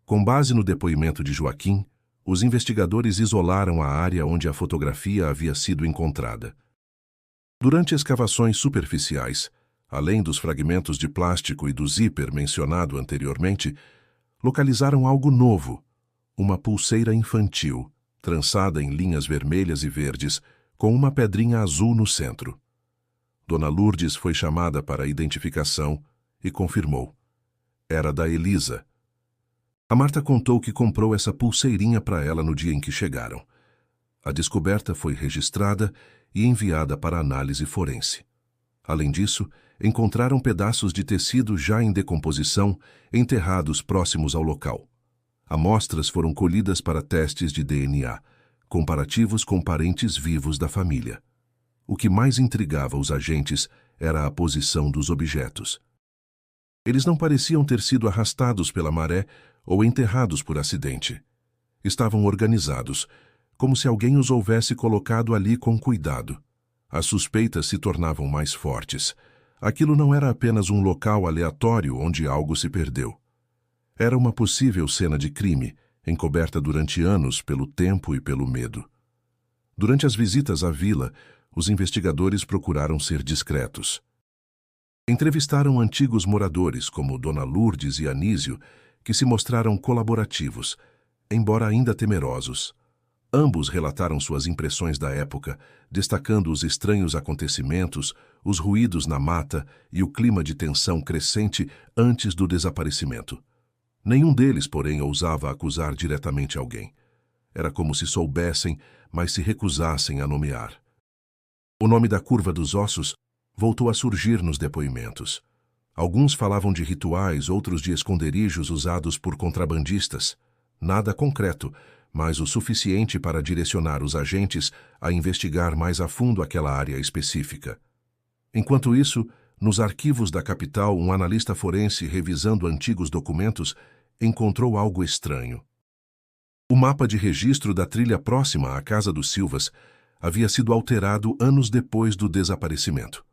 Com base no depoimento de Joaquim, os investigadores isolaram a área onde a fotografia havia sido encontrada. Durante escavações superficiais, além dos fragmentos de plástico e do zíper mencionado anteriormente, localizaram algo novo, uma pulseira infantil, trançada em linhas vermelhas e verdes, com uma pedrinha azul no centro. Dona Lourdes foi chamada para a identificação e confirmou. Era da Elisa. A Marta contou que comprou essa pulseirinha para ela no dia em que chegaram. A descoberta foi registrada e enviada para análise forense. Além disso, encontraram pedaços de tecido já em decomposição enterrados próximos ao local. Amostras foram colhidas para testes de DNA, comparativos com parentes vivos da família. O que mais intrigava os agentes era a posição dos objetos. Eles não pareciam ter sido arrastados pela maré ou enterrados por acidente. Estavam organizados, como se alguém os houvesse colocado ali com cuidado. As suspeitas se tornavam mais fortes. Aquilo não era apenas um local aleatório onde algo se perdeu. Era uma possível cena de crime, encoberta durante anos pelo tempo e pelo medo. Durante as visitas à vila, os investigadores procuraram ser discretos. Entrevistaram antigos moradores, como Dona Lourdes e Anísio, que se mostraram colaborativos, embora ainda temerosos. Ambos relataram suas impressões da época, destacando os estranhos acontecimentos, os ruídos na mata e o clima de tensão crescente antes do desaparecimento. Nenhum deles, porém, ousava acusar diretamente alguém. Era como se soubessem, mas se recusassem a nomear. O nome da curva dos ossos voltou a surgir nos depoimentos. Alguns falavam de rituais, outros de esconderijos usados por contrabandistas. Nada concreto, mas o suficiente para direcionar os agentes a investigar mais a fundo aquela área específica. Enquanto isso, nos arquivos da capital, um analista forense, revisando antigos documentos, encontrou algo estranho. O mapa de registro da trilha próxima à casa dos Silvas havia sido alterado anos depois do desaparecimento.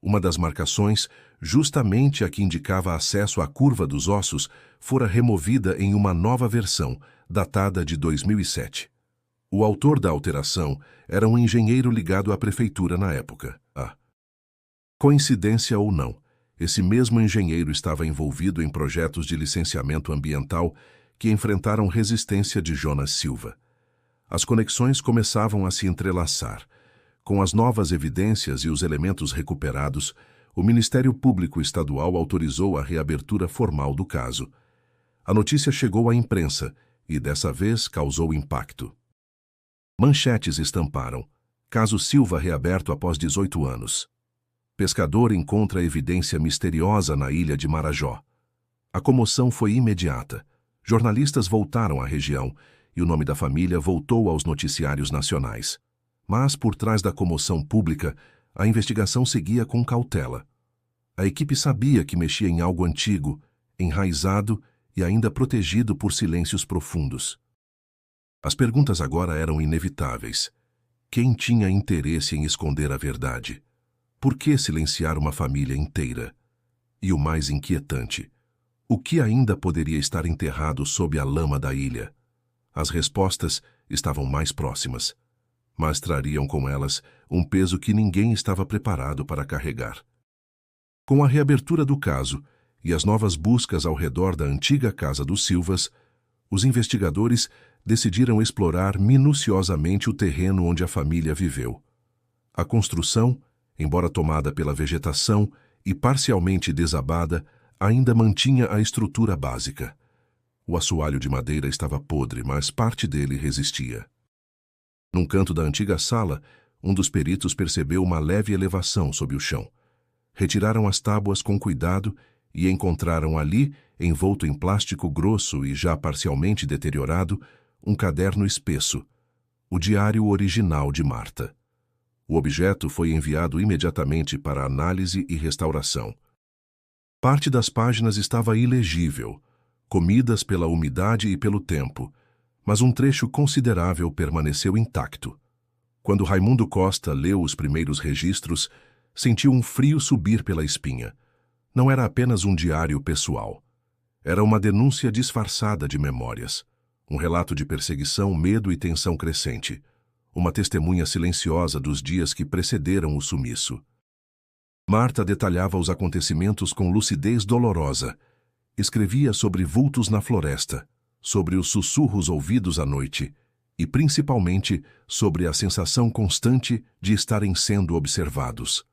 Uma das marcações, justamente a que indicava acesso à curva dos ossos, fora removida em uma nova versão, datada de 2007. O autor da alteração era um engenheiro ligado à prefeitura na época. Coincidência ou não, Esse mesmo engenheiro estava envolvido em projetos de licenciamento ambiental que enfrentaram resistência de Jonas Silva. As conexões começavam a se entrelaçar. Com as novas evidências e os elementos recuperados, o Ministério Público Estadual autorizou a reabertura formal do caso. A notícia chegou à imprensa e, dessa vez, causou impacto. Manchetes estamparam: Caso Silva reaberto após 18 anos. Pescador encontra evidência misteriosa na ilha de Marajó. A comoção foi imediata. Jornalistas voltaram à região e o nome da família voltou aos noticiários nacionais. Mas, por trás da comoção pública, a investigação seguia com cautela. A equipe sabia que mexia em algo antigo, enraizado e ainda protegido por silêncios profundos. As perguntas agora eram inevitáveis. Quem tinha interesse em esconder a verdade? Por que silenciar uma família inteira? E o mais inquietante, o que ainda poderia estar enterrado sob a lama da ilha? As respostas estavam mais próximas, mas trariam com elas um peso que ninguém estava preparado para carregar. Com a reabertura do caso e as novas buscas ao redor da antiga casa dos Silvas, os investigadores decidiram explorar minuciosamente o terreno onde a família viveu. A construção, embora tomada pela vegetação e parcialmente desabada, ainda mantinha a estrutura básica. O assoalho de madeira estava podre, mas parte dele resistia. Num canto da antiga sala, um dos peritos percebeu uma leve elevação sob o chão. Retiraram as tábuas com cuidado e encontraram ali, envolto em plástico grosso e já parcialmente deteriorado, um caderno espesso, o diário original de Marta. O objeto foi enviado imediatamente para análise e restauração. Parte das páginas estava ilegível, comidas pela umidade e pelo tempo, mas um trecho considerável permaneceu intacto. Quando Raimundo Costa leu os primeiros registros, sentiu um frio subir pela espinha. Não era apenas um diário pessoal. Era uma denúncia disfarçada de memórias, um relato de perseguição, medo e tensão crescente, uma testemunha silenciosa dos dias que precederam o sumiço. Marta detalhava os acontecimentos com lucidez dolorosa. Escrevia sobre vultos na floresta, sobre os sussurros ouvidos à noite e, principalmente, sobre a sensação constante de estarem sendo observados.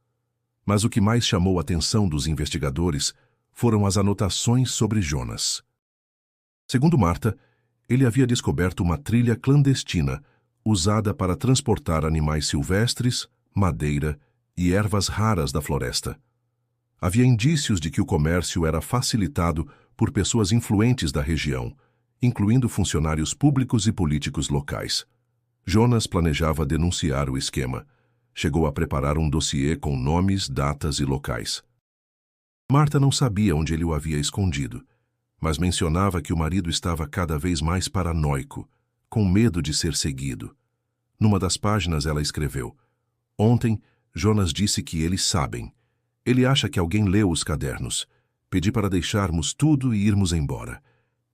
Mas o que mais chamou a atenção dos investigadores foram as anotações sobre Jonas. Segundo Marta, ele havia descoberto uma trilha clandestina usada para transportar animais silvestres, madeira e ervas raras da floresta. Havia indícios de que o comércio era facilitado por pessoas influentes da região, incluindo funcionários públicos e políticos locais. Jonas planejava denunciar o esquema. Chegou a preparar um dossiê com nomes, datas e locais. Marta não sabia onde ele o havia escondido, mas mencionava que o marido estava cada vez mais paranoico, com medo de ser seguido. Numa das páginas ela escreveu: Ontem, Jonas disse que eles sabem. Ele acha que alguém leu os cadernos. Pedi para deixarmos tudo e irmos embora.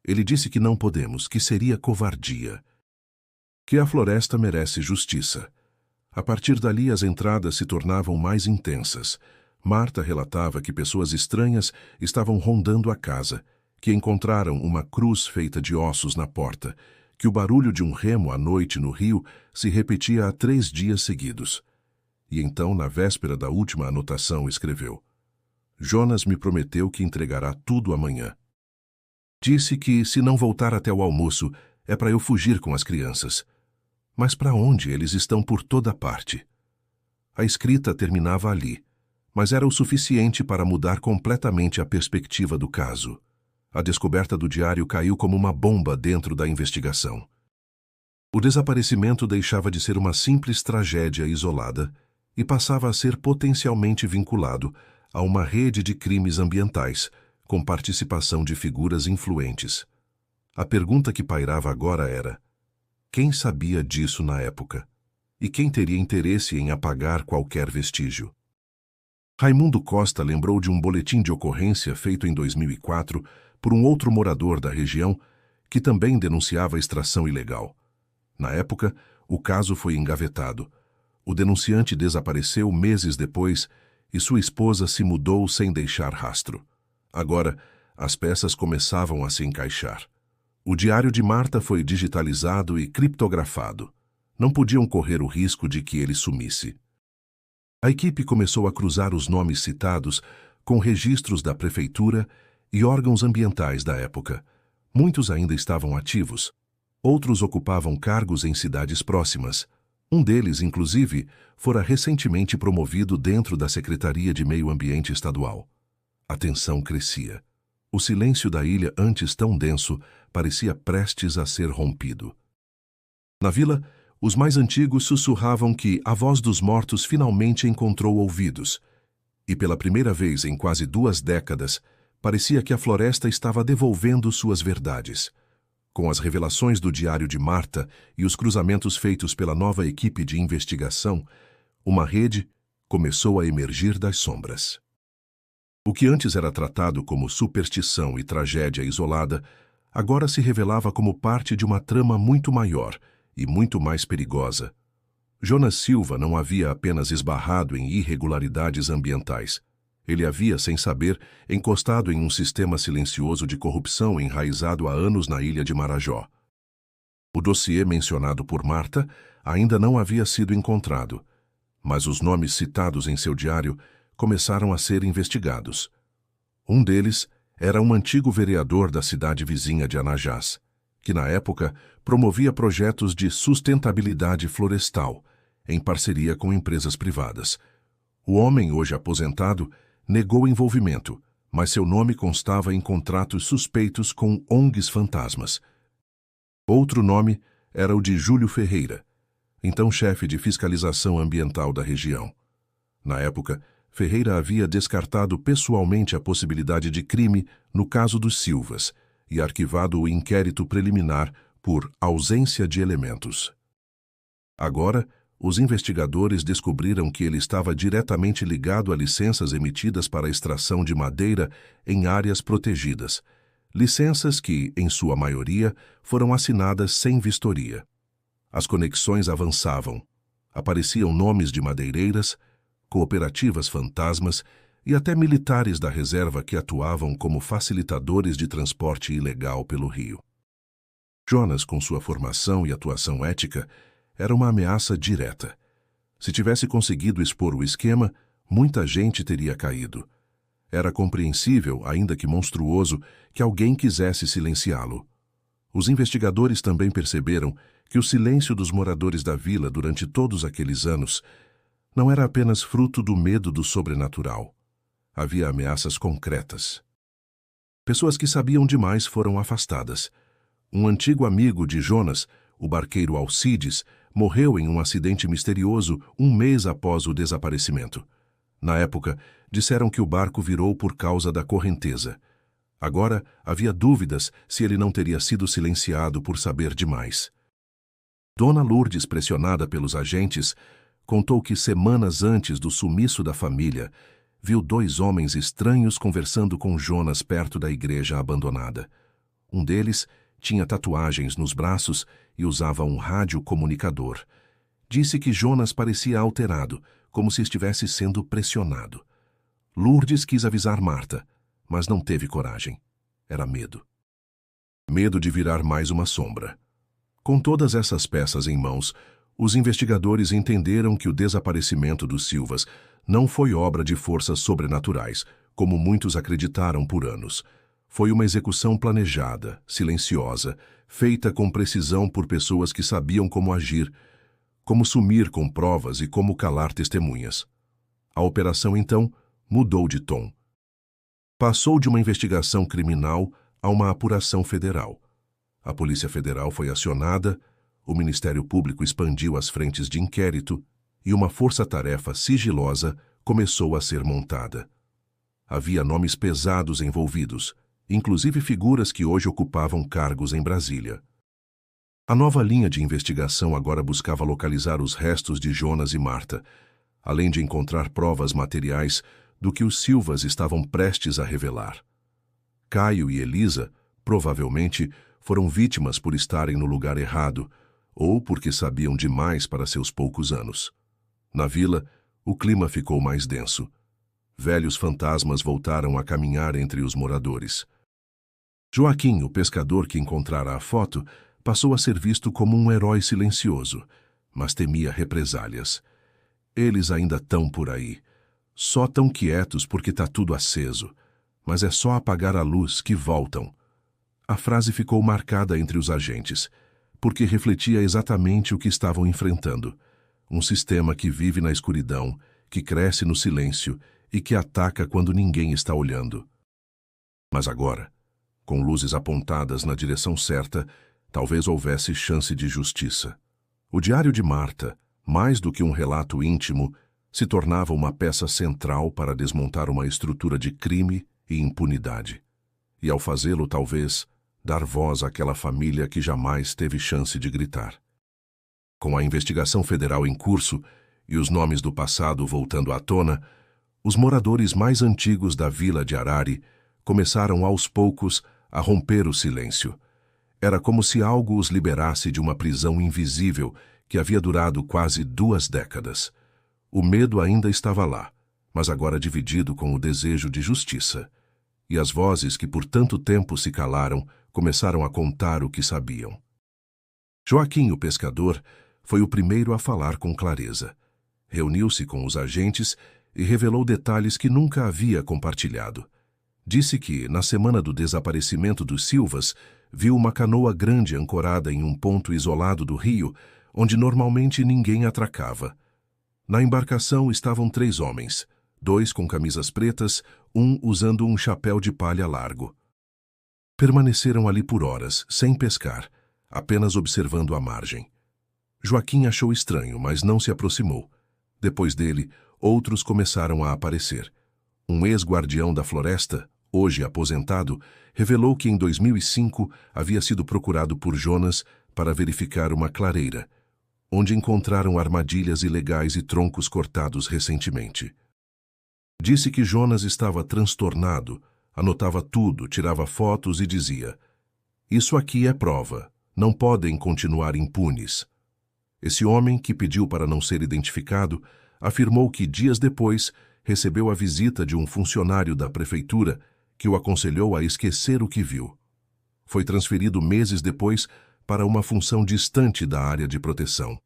Ele disse que não podemos, que seria covardia. Que a floresta merece justiça. A partir dali as entradas se tornavam mais intensas. Marta relatava que pessoas estranhas estavam rondando a casa, que encontraram uma cruz feita de ossos na porta, que o barulho de um remo à noite no rio se repetia há 3 dias seguidos. E então, na véspera da última anotação, escreveu: Jonas me prometeu que entregará tudo amanhã. Disse que, se não voltar até o almoço, é para eu fugir com as crianças. Mas para onde? Eles estão por toda parte. A escrita terminava ali, mas era o suficiente para mudar completamente a perspectiva do caso. A descoberta do diário caiu como uma bomba dentro da investigação. O desaparecimento deixava de ser uma simples tragédia isolada e passava a ser potencialmente vinculado a uma rede de crimes ambientais, com participação de figuras influentes. A pergunta que pairava agora era: quem sabia disso na época? E quem teria interesse em apagar qualquer vestígio? Raimundo Costa lembrou de um boletim de ocorrência feito em 2004 por um outro morador da região que também denunciava extração ilegal. Na época, o caso foi engavetado. O denunciante desapareceu meses depois e sua esposa se mudou sem deixar rastro. Agora, as peças começavam a se encaixar. O diário de Marta foi digitalizado e criptografado. Não podiam correr o risco de que ele sumisse. A equipe começou a cruzar os nomes citados com registros da prefeitura e órgãos ambientais da época. Muitos ainda estavam ativos. Outros ocupavam cargos em cidades próximas. Um deles, inclusive, fora recentemente promovido dentro da Secretaria de Meio Ambiente Estadual. A tensão crescia. O silêncio da ilha, antes tão denso, parecia prestes a ser rompido. Na vila, os mais antigos sussurravam que a voz dos mortos finalmente encontrou ouvidos. E pela primeira vez em quase 2 décadas, parecia que a floresta estava devolvendo suas verdades. Com as revelações do diário de Marta e os cruzamentos feitos pela nova equipe de investigação, uma rede começou a emergir das sombras. O que antes era tratado como superstição e tragédia isolada, agora se revelava como parte de uma trama muito maior e muito mais perigosa. Jonas Silva não havia apenas esbarrado em irregularidades ambientais. Ele havia, sem saber, encostado em um sistema silencioso de corrupção enraizado há anos na ilha de Marajó. O dossiê mencionado por Marta ainda não havia sido encontrado, mas os nomes citados em seu diário começaram a ser investigados. Um deles era um antigo vereador da cidade vizinha de Anajás, que na época promovia projetos de sustentabilidade florestal, em parceria com empresas privadas. O homem, hoje aposentado, negou envolvimento, mas seu nome constava em contratos suspeitos com ONGs fantasmas. Outro nome era o de Júlio Ferreira, então chefe de fiscalização ambiental da região. Na época, Ferreira havia descartado pessoalmente a possibilidade de crime no caso dos Silvas e arquivado o inquérito preliminar por ausência de elementos. Agora, os investigadores descobriram que ele estava diretamente ligado a licenças emitidas para a extração de madeira em áreas protegidas, licenças que, em sua maioria, foram assinadas sem vistoria. As conexões avançavam. Apareciam nomes de madeireiras, cooperativas fantasmas e até militares da reserva que atuavam como facilitadores de transporte ilegal pelo rio. Jonas, com sua formação e atuação ética, era uma ameaça direta. Se tivesse conseguido expor o esquema, muita gente teria caído. Era compreensível, ainda que monstruoso, que alguém quisesse silenciá-lo. Os investigadores também perceberam que o silêncio dos moradores da vila durante todos aqueles anos não era apenas fruto do medo do sobrenatural. Havia ameaças concretas. Pessoas que sabiam demais foram afastadas. Um antigo amigo de Jonas, o barqueiro Alcides, morreu em um acidente misterioso 1 mês após o desaparecimento. Na época, disseram que o barco virou por causa da correnteza. Agora, havia dúvidas se ele não teria sido silenciado por saber demais. Dona Lourdes, pressionada pelos agentes, contou que semanas antes do sumiço da família, viu 2 homens estranhos conversando com Jonas perto da igreja abandonada. Um deles tinha tatuagens nos braços e usava um radiocomunicador. Disse que Jonas parecia alterado, como se estivesse sendo pressionado. Lourdes quis avisar Marta, mas não teve coragem. Era medo. Medo de virar mais uma sombra. Com todas essas peças em mãos, os investigadores entenderam que o desaparecimento dos Silvas não foi obra de forças sobrenaturais, como muitos acreditaram por anos. Foi uma execução planejada, silenciosa, feita com precisão por pessoas que sabiam como agir, como sumir com provas e como calar testemunhas. A operação, então, mudou de tom. Passou de uma investigação criminal a uma apuração federal. A Polícia Federal foi acionada, o Ministério Público expandiu as frentes de inquérito e uma força-tarefa sigilosa começou a ser montada. Havia nomes pesados envolvidos, inclusive figuras que hoje ocupavam cargos em Brasília. A nova linha de investigação agora buscava localizar os restos de Jonas e Marta, além de encontrar provas materiais do que os Silvas estavam prestes a revelar. Caio e Elisa, provavelmente, foram vítimas por estarem no lugar errado ou porque sabiam demais para seus poucos anos. Na vila, o clima ficou mais denso. Velhos fantasmas voltaram a caminhar entre os moradores. Joaquim, o pescador que encontrara a foto, passou a ser visto como um herói silencioso, mas temia represálias. Eles ainda estão por aí. Só tão quietos porque tá tudo aceso. Mas é só apagar a luz que voltam. A frase ficou marcada entre os agentes, porque refletia exatamente o que estavam enfrentando. Um sistema que vive na escuridão, que cresce no silêncio e que ataca quando ninguém está olhando. Mas agora, com luzes apontadas na direção certa, talvez houvesse chance de justiça. O diário de Marta, mais do que um relato íntimo, se tornava uma peça central para desmontar uma estrutura de crime e impunidade. E ao fazê-lo, talvez, dar voz àquela família que jamais teve chance de gritar. Com a investigação federal em curso e os nomes do passado voltando à tona, os moradores mais antigos da vila de Arari começaram aos poucos a romper o silêncio. Era como se algo os liberasse de uma prisão invisível que havia durado quase 2 décadas. O medo ainda estava lá, mas agora dividido com o desejo de justiça. E as vozes que por tanto tempo se calaram começaram a contar o que sabiam. Joaquim, o pescador, foi o primeiro a falar com clareza. Reuniu-se com os agentes e revelou detalhes que nunca havia compartilhado. Disse que, na semana do desaparecimento dos Silvas, viu uma canoa grande ancorada em um ponto isolado do rio, onde normalmente ninguém atracava. Na embarcação estavam 3 homens, 2 com camisas pretas, um usando um chapéu de palha largo. Permaneceram ali por horas, sem pescar, apenas observando a margem. Joaquim achou estranho, mas não se aproximou. Depois dele, outros começaram a aparecer. Um ex-guardião da floresta, hoje aposentado, revelou que em 2005 havia sido procurado por Jonas para verificar uma clareira, onde encontraram armadilhas ilegais e troncos cortados recentemente. Disse que Jonas estava transtornado, anotava tudo, tirava fotos e dizia: "Isso aqui é prova, não podem continuar impunes." Esse homem, que pediu para não ser identificado, afirmou que dias depois recebeu a visita de um funcionário da prefeitura que o aconselhou a esquecer o que viu. Foi transferido meses depois para uma função distante da área de proteção.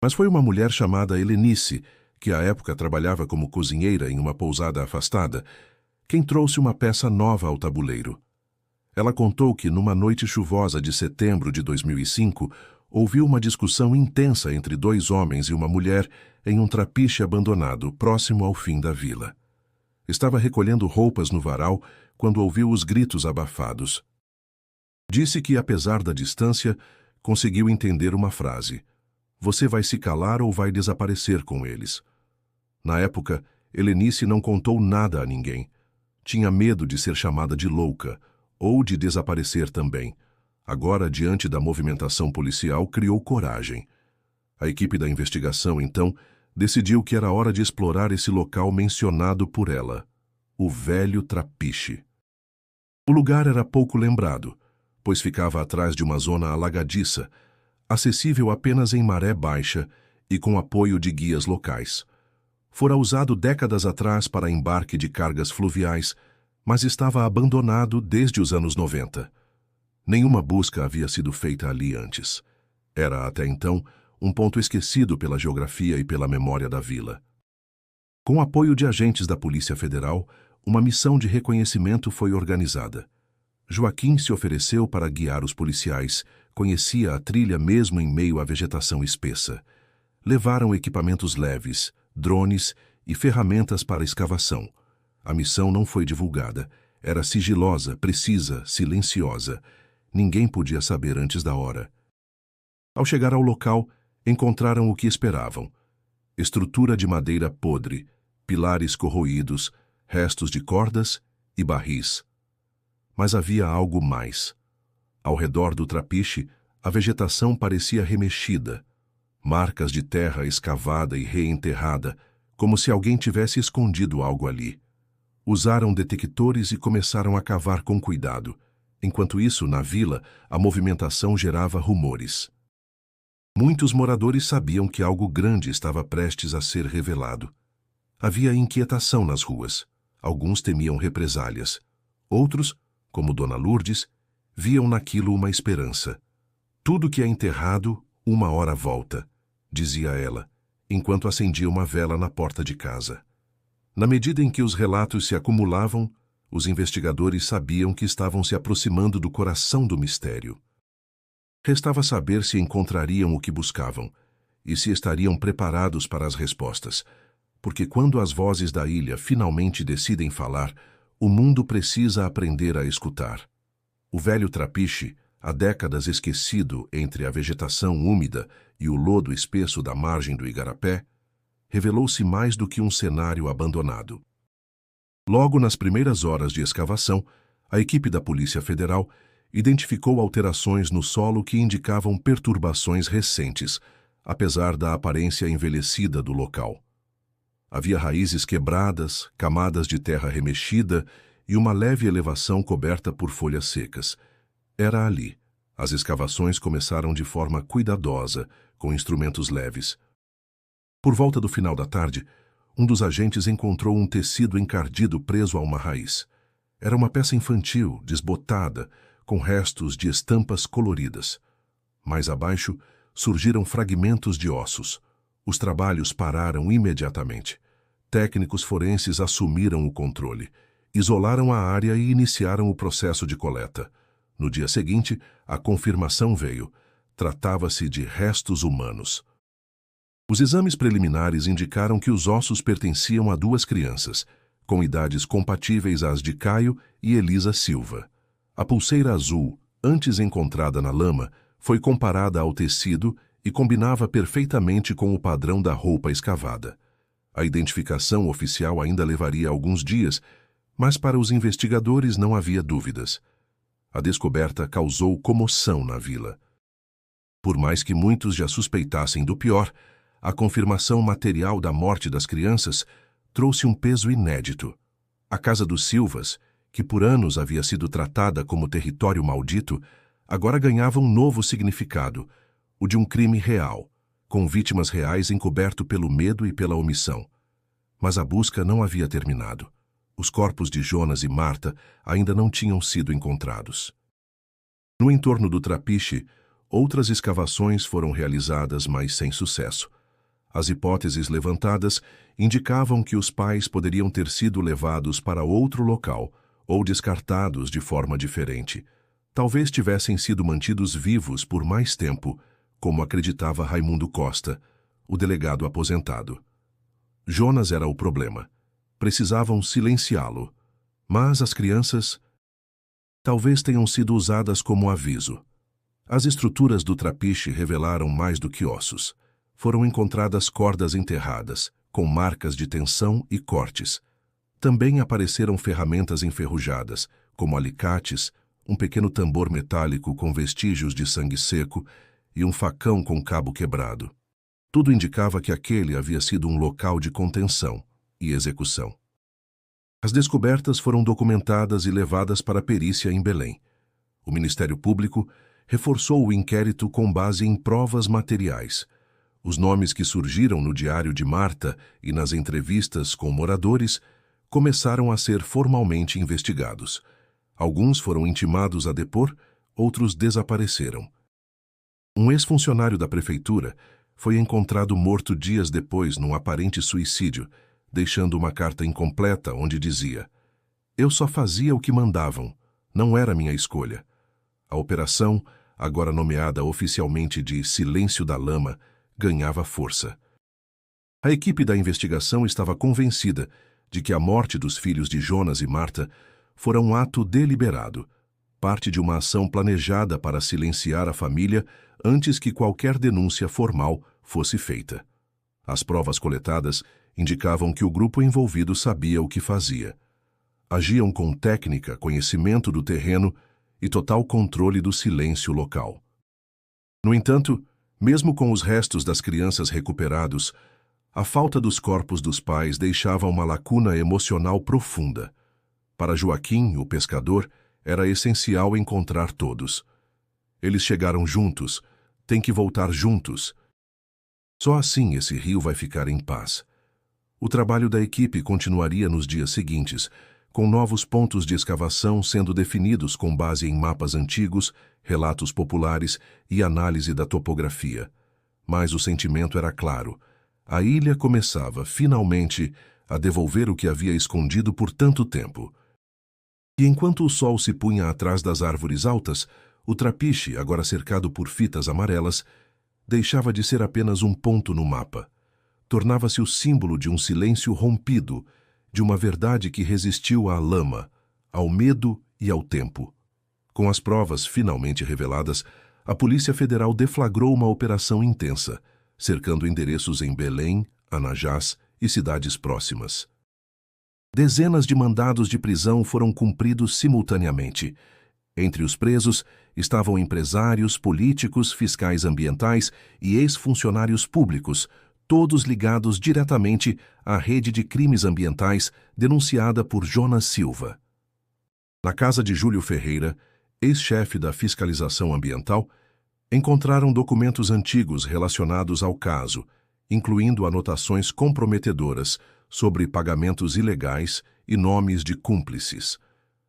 Mas foi uma mulher chamada Helenice, que à época trabalhava como cozinheira em uma pousada afastada, quem trouxe uma peça nova ao tabuleiro. Ela contou que, numa noite chuvosa de setembro de 2005, ouviu uma discussão intensa entre 2 homens e uma mulher em um trapiche abandonado, próximo ao fim da vila. Estava recolhendo roupas no varal quando ouviu os gritos abafados. Disse que, apesar da distância, conseguiu entender uma frase: "Você vai se calar ou vai desaparecer com eles?" Na época, Helenice não contou nada a ninguém. Tinha medo de ser chamada de louca, ou de desaparecer também. Agora, diante da movimentação policial, criou coragem. A equipe da investigação, então, decidiu que era hora de explorar esse local mencionado por ela, o Velho Trapiche. O lugar era pouco lembrado, pois ficava atrás de uma zona alagadiça, acessível apenas em maré baixa e com apoio de guias locais. Fora usado décadas atrás para embarque de cargas fluviais, mas estava abandonado desde os anos 90. Nenhuma busca havia sido feita ali antes. Era, até então, um ponto esquecido pela geografia e pela memória da vila. Com o apoio de agentes da Polícia Federal, uma missão de reconhecimento foi organizada. Joaquim se ofereceu para guiar os policiais, conhecia a trilha mesmo em meio à vegetação espessa. Levaram equipamentos leves, drones e ferramentas para escavação. A missão não foi divulgada. Era sigilosa, precisa, silenciosa. Ninguém podia saber antes da hora. Ao chegar ao local, encontraram o que esperavam: estrutura de madeira podre, pilares corroídos, restos de cordas e barris. Mas havia algo mais. Ao redor do trapiche, a vegetação parecia remexida. Marcas de terra escavada e reenterrada, como se alguém tivesse escondido algo ali. Usaram detectores e começaram a cavar com cuidado. Enquanto isso, na vila, a movimentação gerava rumores. Muitos moradores sabiam que algo grande estava prestes a ser revelado. Havia inquietação nas ruas. Alguns temiam represálias. Outros, como Dona Lourdes, viam naquilo uma esperança. Tudo que é enterrado, uma hora volta, dizia ela, enquanto acendia uma vela na porta de casa. Na medida em que os relatos se acumulavam, os investigadores sabiam que estavam se aproximando do coração do mistério. Restava saber se encontrariam o que buscavam e se estariam preparados para as respostas, porque quando as vozes da ilha finalmente decidem falar, o mundo precisa aprender a escutar. O velho trapiche, há décadas esquecido entre a vegetação úmida e o lodo espesso da margem do igarapé, revelou-se mais do que um cenário abandonado. Logo nas primeiras horas de escavação, a equipe da Polícia Federal identificou alterações no solo que indicavam perturbações recentes, apesar da aparência envelhecida do local. Havia raízes quebradas, camadas de terra remexida e uma leve elevação coberta por folhas secas. Era ali. As escavações começaram de forma cuidadosa, com instrumentos leves. Por volta do final da tarde, um dos agentes encontrou um tecido encardido preso a uma raiz. Era uma peça infantil, desbotada, com restos de estampas coloridas. Mais abaixo, surgiram fragmentos de ossos. Os trabalhos pararam imediatamente. Técnicos forenses assumiram o controle, isolaram a área e iniciaram o processo de coleta. No dia seguinte, a confirmação veio. Tratava-se de restos humanos. Os exames preliminares indicaram que os ossos pertenciam a duas crianças, com idades compatíveis às de Caio e Elisa Silva. A pulseira azul, antes encontrada na lama, foi comparada ao tecido e combinava perfeitamente com o padrão da roupa escavada. A identificação oficial ainda levaria alguns dias, mas para os investigadores não havia dúvidas. A descoberta causou comoção na vila. Por mais que muitos já suspeitassem do pior, a confirmação material da morte das crianças trouxe um peso inédito. A casa dos Silvas, que por anos havia sido tratada como território maldito, agora ganhava um novo significado, o de um crime real, com vítimas reais encoberto pelo medo e pela omissão. Mas a busca não havia terminado. Os corpos de Jonas e Marta ainda não tinham sido encontrados. No entorno do trapiche, outras escavações foram realizadas, mas sem sucesso. As hipóteses levantadas indicavam que os pais poderiam ter sido levados para outro local ou descartados de forma diferente. Talvez tivessem sido mantidos vivos por mais tempo, como acreditava Raimundo Costa, o delegado aposentado. Jonas era o problema. Precisavam silenciá-lo. Mas as crianças talvez tenham sido usadas como aviso. As estruturas do trapiche revelaram mais do que ossos. Foram encontradas cordas enterradas, com marcas de tensão e cortes. Também apareceram ferramentas enferrujadas, como alicates, um pequeno tambor metálico com vestígios de sangue seco e um facão com cabo quebrado. Tudo indicava que aquele havia sido um local de contenção e execução. As descobertas foram documentadas e levadas para a perícia em Belém. O Ministério Público reforçou o inquérito com base em provas materiais. Os nomes que surgiram no diário de Marta e nas entrevistas com moradores começaram a ser formalmente investigados. Alguns foram intimados a depor, outros desapareceram. Um ex-funcionário da prefeitura foi encontrado morto dias depois num aparente suicídio, deixando uma carta incompleta onde dizia: "Eu só fazia o que mandavam, não era minha escolha." A operação, agora nomeada oficialmente de Silêncio da Lama, ganhava força. A equipe da investigação estava convencida de que a morte dos filhos de Jonas e Marta fora um ato deliberado, parte de uma ação planejada para silenciar a família antes que qualquer denúncia formal fosse feita. As provas coletadas indicavam que o grupo envolvido sabia o que fazia. Agiam com técnica, conhecimento do terreno e total controle do silêncio local. No entanto, mesmo com os restos das crianças recuperados, a falta dos corpos dos pais deixava uma lacuna emocional profunda. Para Joaquim, o pescador, era essencial encontrar todos. Eles chegaram juntos, têm que voltar juntos. Só assim esse rio vai ficar em paz. O trabalho da equipe continuaria nos dias seguintes, com novos pontos de escavação sendo definidos com base em mapas antigos, relatos populares e análise da topografia. Mas o sentimento era claro. A ilha começava, finalmente, a devolver o que havia escondido por tanto tempo. E enquanto o sol se punha atrás das árvores altas, o trapiche, agora cercado por fitas amarelas, deixava de ser apenas um ponto no mapa. Tornava-se o símbolo de um silêncio rompido, de uma verdade que resistiu à lama, ao medo e ao tempo. Com as provas finalmente reveladas, a Polícia Federal deflagrou uma operação intensa, cercando endereços em Belém, Anajás e cidades próximas. Dezenas de mandados de prisão foram cumpridos simultaneamente. Entre os presos estavam empresários, políticos, fiscais ambientais e ex-funcionários públicos, todos ligados diretamente à rede de crimes ambientais denunciada por Jonas Silva. Na casa de Júlio Ferreira, ex-chefe da fiscalização ambiental, encontraram documentos antigos relacionados ao caso, incluindo anotações comprometedoras sobre pagamentos ilegais e nomes de cúmplices.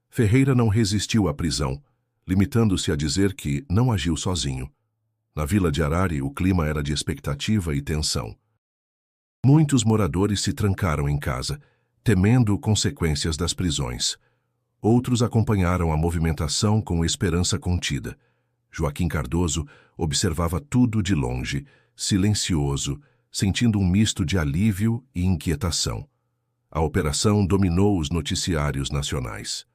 Ferreira não resistiu à prisão, limitando-se a dizer que não agiu sozinho. Na vila de Arari, o clima era de expectativa e tensão. Muitos moradores se trancaram em casa, temendo consequências das prisões. Outros acompanharam a movimentação com esperança contida. Joaquim Cardoso observava tudo de longe, silencioso, sentindo um misto de alívio e inquietação. A operação dominou os noticiários nacionais.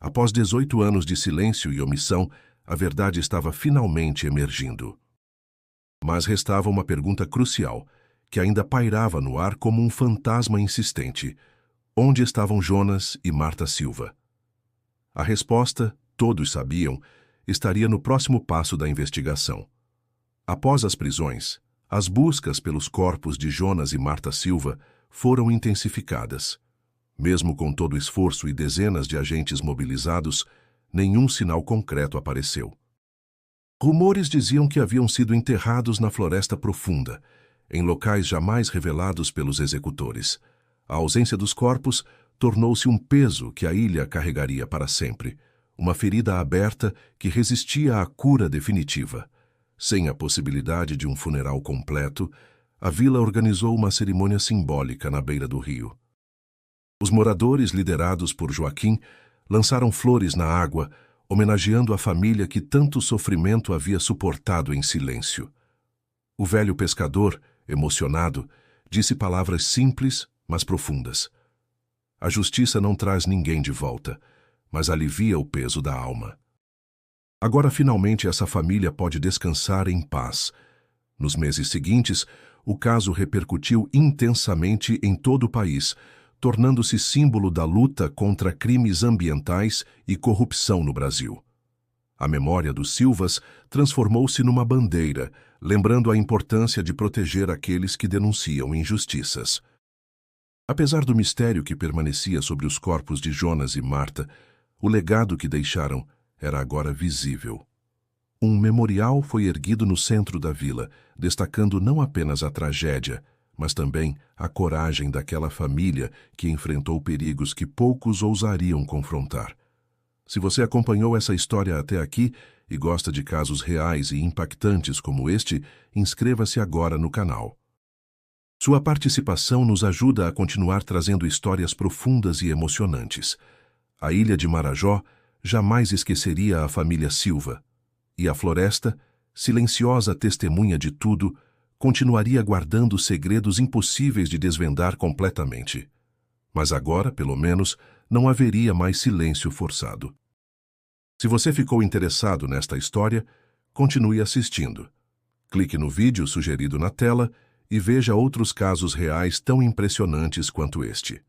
Após 18 anos de silêncio e omissão, a verdade estava finalmente emergindo. Mas restava uma pergunta crucial, que ainda pairava no ar como um fantasma insistente. Onde estavam Jonas e Marta Silva? A resposta, todos sabiam, estaria no próximo passo da investigação. Após as prisões, as buscas pelos corpos de Jonas e Marta Silva foram intensificadas. Mesmo com todo o esforço e dezenas de agentes mobilizados, nenhum sinal concreto apareceu. Rumores diziam que haviam sido enterrados na floresta profunda, em locais jamais revelados pelos executores. A ausência dos corpos tornou-se um peso que a ilha carregaria para sempre, uma ferida aberta que resistia à cura definitiva. Sem a possibilidade de um funeral completo, a vila organizou uma cerimônia simbólica na beira do rio. Os moradores, liderados por Joaquim, lançaram flores na água, homenageando a família que tanto sofrimento havia suportado em silêncio. O velho pescador, emocionado, disse palavras simples, mas profundas. A justiça não traz ninguém de volta, mas alivia o peso da alma. Agora, finalmente, essa família pode descansar em paz. Nos meses seguintes, o caso repercutiu intensamente em todo o país, tornando-se símbolo da luta contra crimes ambientais e corrupção no Brasil. A memória dos Silvas transformou-se numa bandeira, lembrando a importância de proteger aqueles que denunciam injustiças. Apesar do mistério que permanecia sobre os corpos de Jonas e Marta, o legado que deixaram era agora visível. Um memorial foi erguido no centro da vila, destacando não apenas a tragédia, mas também a coragem daquela família que enfrentou perigos que poucos ousariam confrontar. Se você acompanhou essa história até aqui e gosta de casos reais e impactantes como este, inscreva-se agora no canal. Sua participação nos ajuda a continuar trazendo histórias profundas e emocionantes. A ilha de Marajó jamais esqueceria a família Silva, e a floresta, silenciosa testemunha de tudo, continuaria guardando segredos impossíveis de desvendar completamente. Mas agora, pelo menos, não haveria mais silêncio forçado. Se você ficou interessado nesta história, continue assistindo. Clique no vídeo sugerido na tela e veja outros casos reais tão impressionantes quanto este.